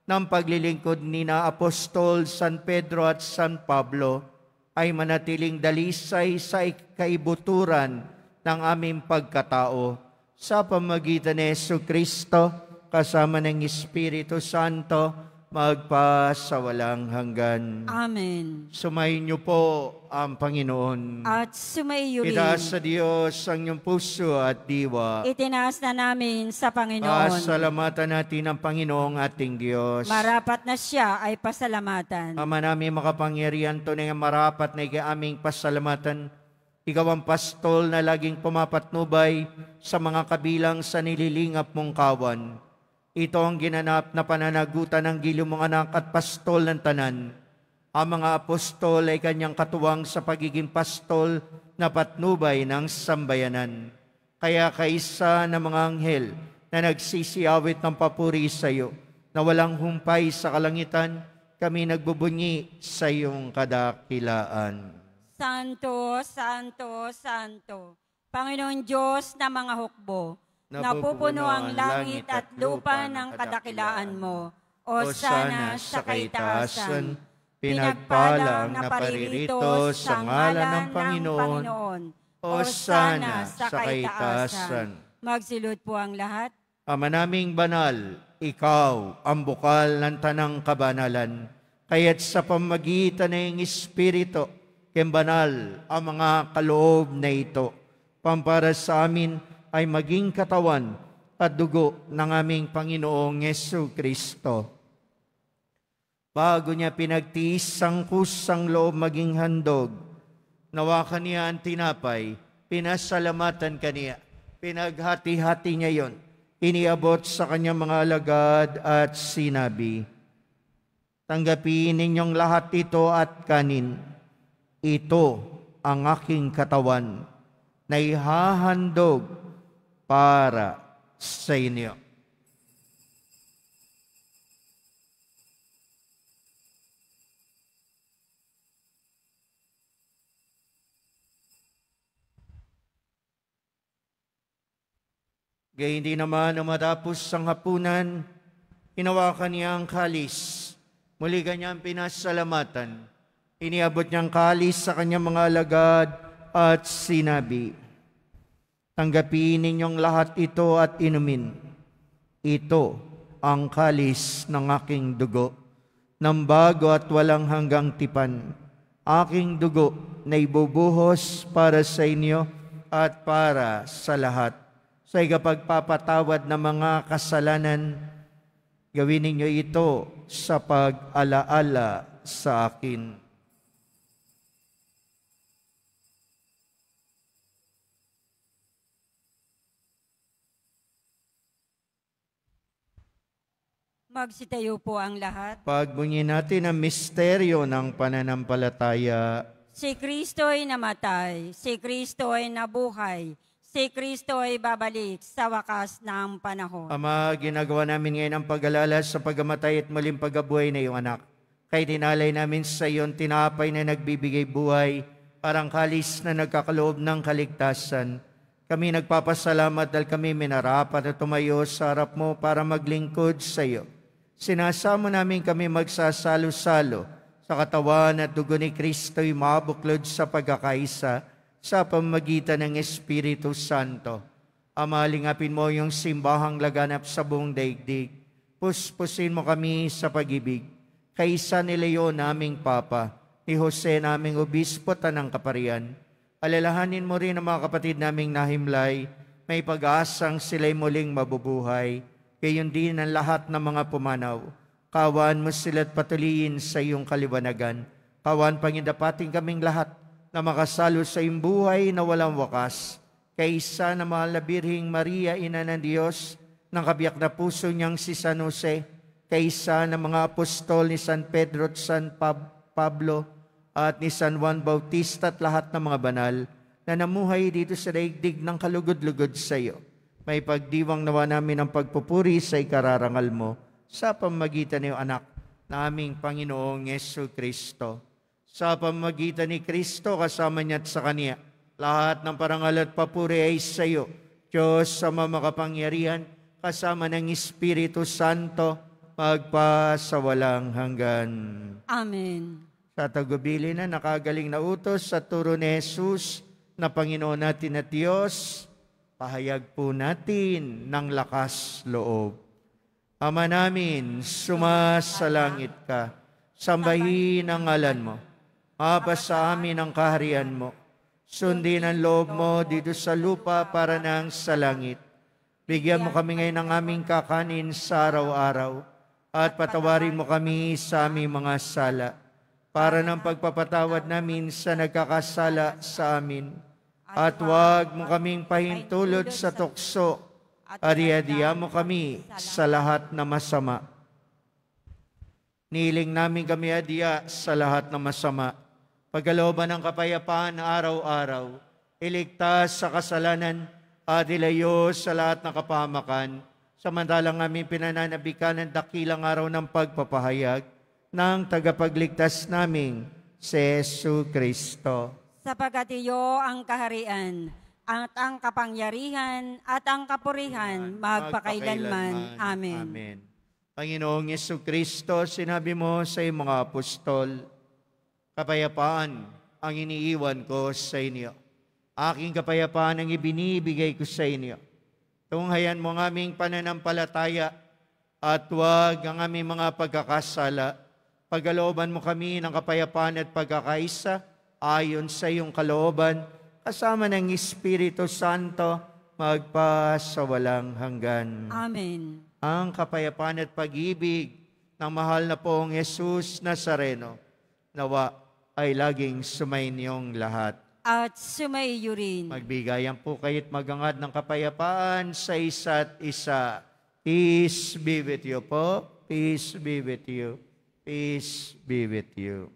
ng paglilingkod ni na Apostol San Pedro at San Pablo ay manatiling dalisay sa kaibuturan ng aming pagkatao sa pamagitan ni Jesucristo kasama ng Espiritu Santo magpasawalang hanggan. Amen. Sumayin niyo po ang Panginoon. At sumaiyo rin. Itaas sa Diyos ang iyong puso at diwa. Itinaas na namin sa Panginoon. Pasalamatan natin ang Panginoong ating Diyos. Marapat na siya ay pasalamatan. Ama namin makapangyarihan, tunay nga marapat na aming pasalamatan. Ikaw ang pastol na laging pumapatnubay sa mga kabilang sa nililingap mong kawan. Ito ang ginanap na pananagutan ng giliw mong anak at pastol ng tanan. Ang mga apostol ay kanyang katuwang sa pagiging pastol na patnubay ng sambayanan. Kaya kaisa ng mga anghel na nagsisiawit ng papuri sa iyo, na walang humpay sa kalangitan, kami nagbubunyi sa iyong kadakilaan. Santo, Santo, Santo, Panginoon Diyos na mga hukbo, napupuno ang langit at lupa ng kadakilaan mo. Hosana sa kaitaasan, pinagpala ang naparirito sa ngalan ng Panginoon. Hosana sa kaitaasan. Magsilod po ang lahat. Ama naming banal, ikaw ang bukal ng tanang kabanalan, kaya't sa pamagitan ng Espiritu, banal ang mga kaloob na ito, pampara sa amin ay maging katawan at dugo ng aming Panginoong Jesu-Kristo. Bago niya pinagtiis ang kusang loob maging handog, nawa kaniya ang tinapay, pinasalamatan kaniya, pinaghati-hati niya yon, iniabot sa kanyang mga alagad at sinabi, tanggapin ninyong lahat ito at kanin. Ito ang aking katawan na ihahandog para sa inyo. Gayun din naman na matapos ang hapunan, hinawakan niya ang kalis. Muli kanyang pinasalamatan. Iniabot niyang kalis sa kanyang mga alagad at sinabi, tanggapin ninyong lahat ito at inumin. Ito ang kalis ng aking dugo, ng bago at walang hanggang tipan. Aking dugo na ibubuhos para sa inyo at para sa lahat. Sa ikapagpapatawad ng mga kasalanan, gawin ninyo ito sa pag-alaala sa akin. Magsitayo po ang lahat. Pagbunyin natin ang misteryo ng pananampalataya. Si Kristo'y namatay, si Kristo'y nabuhay, si Kristo'y babalik sa wakas ng panahon. Ama, ginagawa namin ngayon ang pag-alala sa pagkamatay at muling pagkabuhay na iyong anak. Kaya tinalay namin sa iyon tinapay na nagbibigay buhay, parang kalis na nagkakaloob ng kaligtasan. Kami nagpapasalamat dahil kami minarapat na tumayo sa harap mo para maglingkod sa iyo. Sinasamo namin kami magsasalo-salo sa katawan at dugo ni Kristo'y mabuklod sa pagkakaisa sa pamamagitan ng Espiritu Santo. Ama, lingapin mo yung simbahang laganap sa buong daigdig. Puspusin mo kami sa pag-ibig. Kaisa ni Leon naming Papa, ni Jose naming Obispo ng Kaparian. Alalahanin mo rin ang mga kapatid naming nahimlay, may pag-asang sila'y muling mabubuhay. Gayon din ang lahat ng mga pumanaw. Kawan mo sila't patuloyin sa iyong kaliwanagan. Kawan pangindapating kaming lahat na makasalo sa iyong buhay na walang wakas. Kaisa na mahal na Birhing Maria, Ina ng Diyos, ng kabiyak na puso niyang si San Jose, kaisa ng mga apostol ni San Pedro at San Pablo, at ni San Juan Bautista at lahat ng mga banal na namuhay dito sa daigdig ng kalugod-lugod sa iyo. May pagdiwang nawa namin ang pagpupuri sa ikararangal mo sa pamamagitan ng anak na aming Panginoong Jesu-Kristo. Sa pamamagitan ni Kristo kasama niya at sa Kanya, lahat ng parangal at papuri ay sa iyo, Diyos sa makapangyarihan, kasama ng Espiritu Santo, magpasawalang hanggan. Amen. Sa tagubilin na nakagaling na utos sa turo ni Jesus na Panginoon natin at Diyos, pahayag po natin ng lakas loob. Ama namin, sumasalangit ka, sambahin ang ngalan mo, mapasa amin ang kaharian mo, sundin ang loob mo dito sa lupa para nang sa langit. Bigyan mo kami ngayon ng aming kakanin sa araw-araw, at patawarin mo kami sa aming mga sala, para ng pagpapatawad namin sa nagkakasala sa amin. At huwag mo kaming pahintulot sa tukso, at iadiya mo kami sa lahat na masama. Niling namin kami adiya sa lahat na masama. Pagkalooban ng kapayapaan araw-araw, iligtas sa kasalanan at ilayo sa lahat ng kapahamakan, samantalang aming pinananabikan ng dakilang araw ng pagpapahayag ng tagapagligtas naming si Jesu-Kristo. Sapagkat iyo ang kaharian at ang kapangyarihan at ang kapurihan magpakailanman. Amen. Amen. Panginoong Yesukristo, sinabi mo sa iyong mga apostol, kapayapaan ang iniiwan ko sa inyo. Aking kapayapaan ang ibinibigay ko sa inyo. Tunghayan mo ang aming pananampalataya at huwag ang aming mga pagkakasala. Pagkalooban mo kami ng kapayapaan at pagkakaisa ayon sa iyong kalooban, kasama ng Espiritu Santo, magpa sa walang hanggan. Amen. Ang kapayapaan at pag-ibig ng mahal na pong Jesus Nazareno, nawa ay laging sumainyong lahat. At sumaiyo rin. Magbigayan po kayo't magangad ng kapayapaan sa isa't isa. Peace be with you po. Peace be with you. Peace be with you.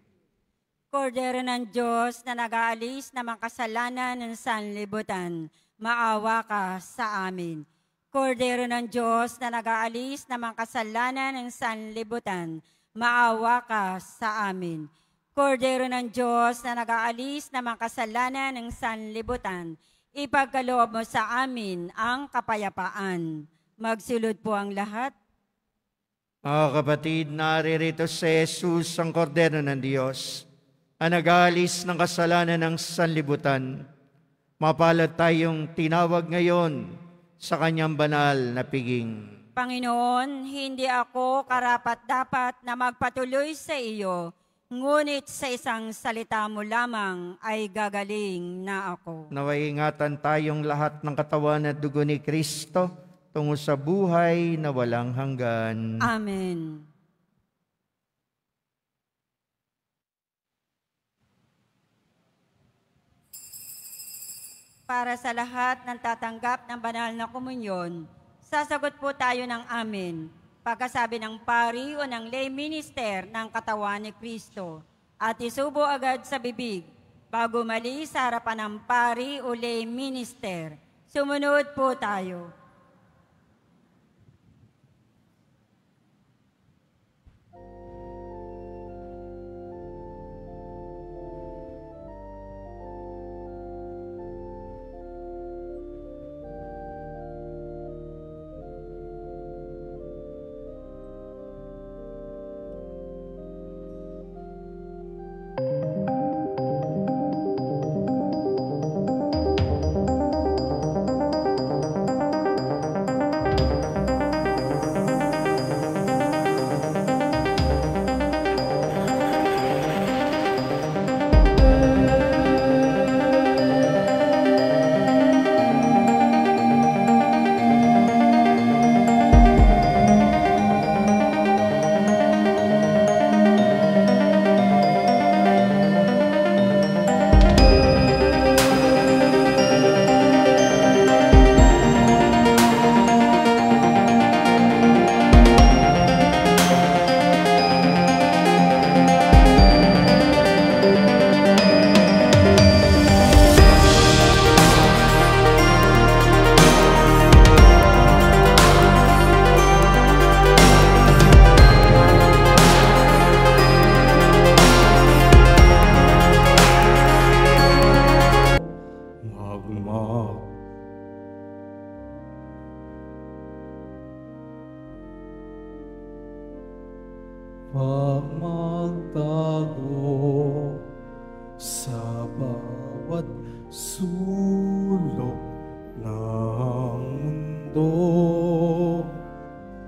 Kordero ng Diyos na nag-aalis ng mga kasalanan ng sanlibutan, maawa ka sa amin. Kordero ng Diyos na nag-aalis ng mga kasalanan ng sanlibutan, maawa ka sa amin. Kordero ng Diyos na nag-aalis ng mga kasalanan ng sanlibutan, ipagkaloob mo sa amin ang kapayapaan. Magsulod po ang lahat. Mga kapatid, naririto si Jesus ang Kordero ng Diyos, ang nag-aalis ng kasalanan ng sanlibutan. Mapalad tayong tinawag ngayon sa kanyang banal na piging. Panginoon, hindi ako karapat-dapat na magpatuloy sa iyo, ngunit sa isang salita mo lamang ay gagaling na ako. Naway ingatan tayong lahat ng katawan at dugo ni Kristo tungo sa buhay na walang hanggan. Amen. Para sa lahat ng tatanggap ng banal na komunyon, sasagot po tayo ng amen pagkasabi ng pari o ng lay minister ng katawan ni Kristo at isubo agad sa bibig bago mali sa harapan ng pari o lay minister. Sumunod po tayo. Magtago sa bawat sulok ng mundo,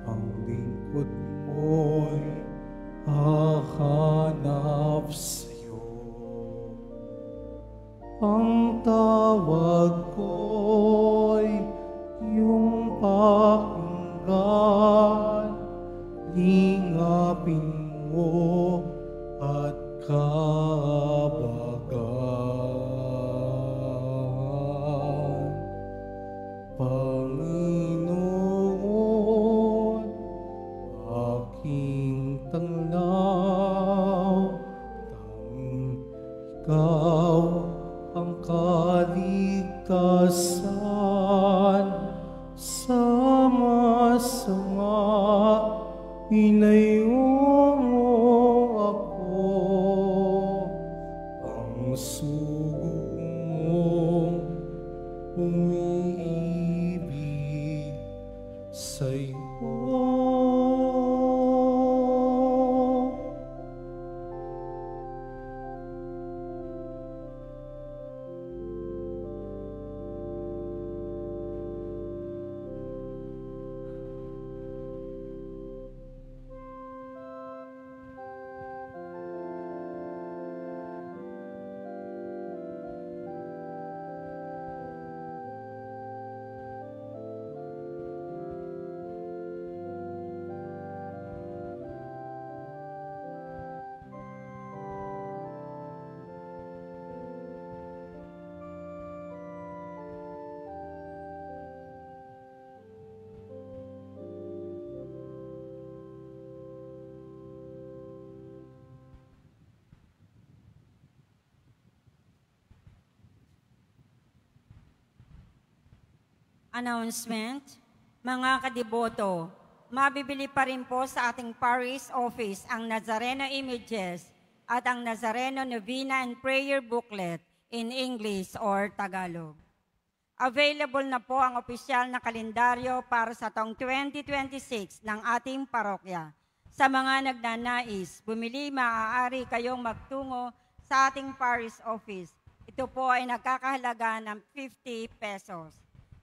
ang lingkod mo'y hahanap sa'yo. Ang tawag ko'y iyong pakinggan, lingapin mo at kabagan. Panginoon, aking tanglaw, tanging ikaw ang kaligtasan. Sa masama, inayo mo ako, ang sugo mong Announcement. Mga kadiboto, mabibili pa rin po sa ating parish office ang Nazareno images at ang Nazareno Novena and Prayer Booklet in English or Tagalog. Available na po ang opisyal na kalendaryo para sa taong 2026 ng ating parokya. Sa mga nagnanais, bumili, maaari kayong magtungo sa ating parish office. Ito po ay nagkakahalaga ng 50 pesos.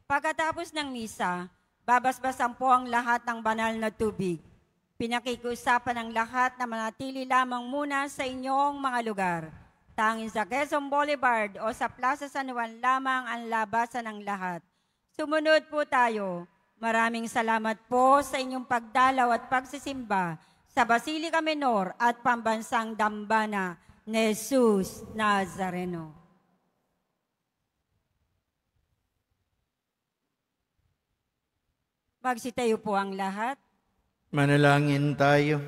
Pagkatapos ng misa, babasbasan po ang lahat ng banal na tubig. Pinakikiusapan ng lahat na manatili lamang muna sa inyong mga lugar. Tanging sa Quezon Boulevard o sa Plaza San Juan lamang ang labasan ng lahat. Sumunod po tayo. Maraming salamat po sa inyong pagdalaw at pagsisimba sa Basilica Menor at Pambansang Dambana ni Jesus Nazareno. Magsitayo po ang lahat. Manalangin tayo.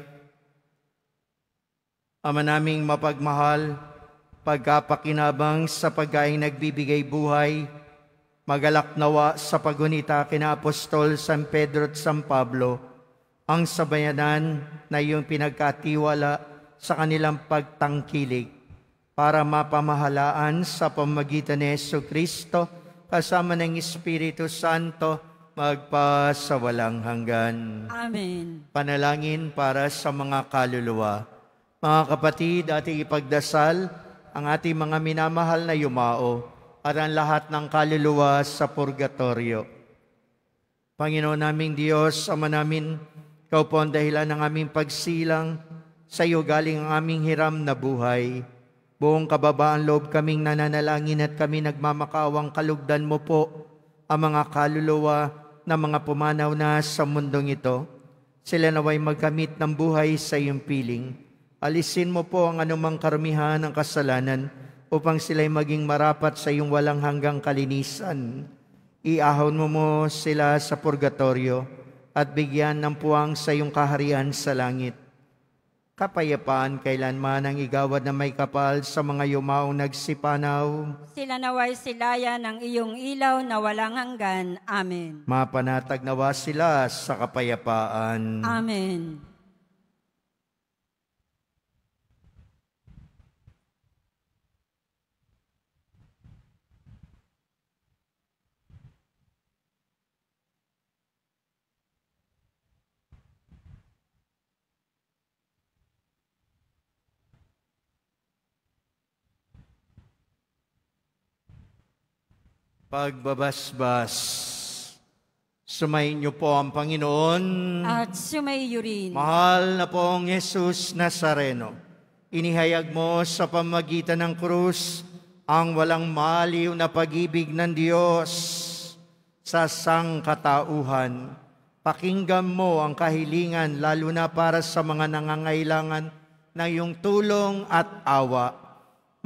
Ama naming mapagmahal, pagkapakinabang sa pagkain nagbibigay buhay, magalak nawa sa pagunita kina Apostol San Pedro at San Pablo, ang sabayanan na iyong pinagkatiwala sa kanilang pagtangkilik para mapamahalaan sa pamamagitan ni Jesucristo kasama ng Espiritu Santo magpasawalang hanggan. Amen. Panalangin para sa mga kaluluwa. Mga kapatid, ating ipagdasal ang ating mga minamahal na yumao at ang lahat ng kaluluwa sa purgatorio. Panginoon naming Diyos, Ama namin, Ikaw po ang dahilan ng aming pagsilang, sa iyo galing ang aming hiram na buhay. Buong kababaan loob kaming nananalangin at kami nagmamakawang kalugdan mo po ang mga kaluluwa na mga pumanaw na sa mundong ito. Sila naway magkamit ng buhay sa iyong piling. Alisin mo po ang anumang karumihan ng kasalanan upang sila'y maging marapat sa iyong walang hanggang kalinisan. Iahon mo sila sa purgatorio at bigyan ng puwang sa iyong kaharian sa langit. Kapayapaan kailanman ang igawad na may kapal sa mga yumaong nagsipanaw. Sila naway silaya ng iyong ilaw na walang hanggan. Amen. Mapanatag nawa sila sa kapayapaan. Amen. Pagbabasbas, sumayin niyo po ang Panginoon. At sumaiyo rin. Mahal na pong Jesus Nazareno, inihayag mo sa pamamagitan ng krus ang walang maliw na pag-ibig ng Diyos sa sangkatauhan. Pakinggan mo ang kahilingan lalo na para sa mga nangangailangan ng iyong tulong at awa.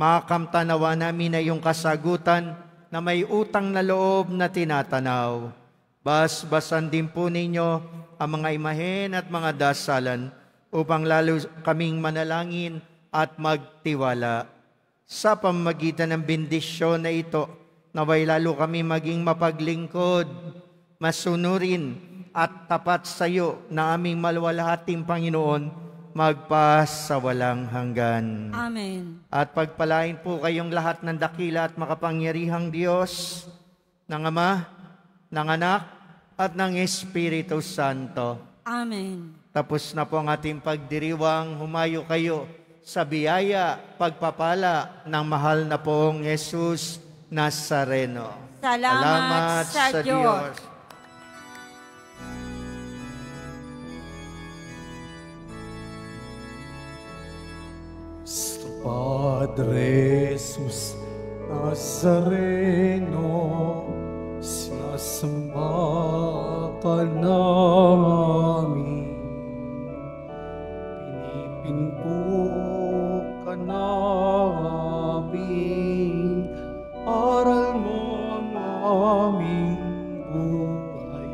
Makamtanawa namin na iyong kasagutan na may utang na loob na tinatanaw. Basbasan din po ninyo ang mga imahen at mga dasalan upang lalo kaming manalangin at magtiwala. Sa pamamagitan ng bendisyon na ito, naway lalo kami maging mapaglingkod, masunurin at tapat sa iyo na aming maluwalhating Panginoon magpasawalang hanggan. Amen. At pagpalain po kayong lahat ng dakila at makapangyarihang Diyos, ng Ama, ng Anak, at ng Espiritu Santo. Amen. Tapos na po ang ating pagdiriwang, humayo kayo sa biyaya, pagpapala ng mahal na pong Jesus Nazareno. Salamat sa Diyos. Padre Jesus Nazareno, sinasamba ka namin, pinipinto ka namin, aral mo ang aming buhay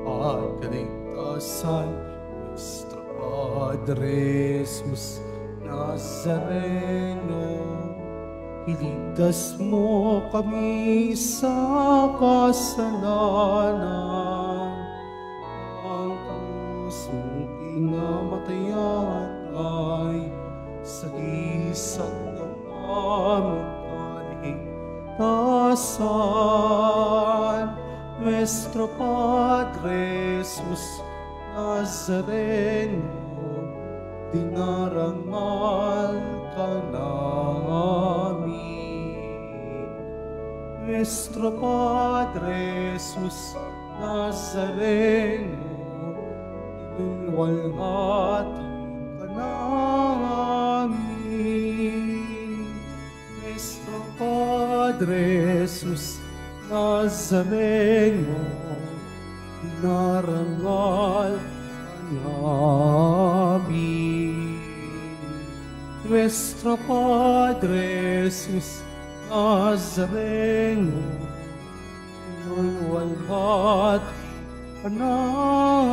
at kaligtasan. Nuestro Padre Jesus Nazareno, iligtas mo kami sa kasalanan. Ang pusong pinamatayan ay sagisag ng aming kaligtasan. Nuestro Padre Jesus Nazareno, dinarangal ka namin. Nuestro Padre Jesus Nazareno, inulwalhati ka namin. Nuestro Padre Jesus Nazareno, dinarangal namin. Nuestro Padre Jesus Nazareno, inulwalhati ka namin.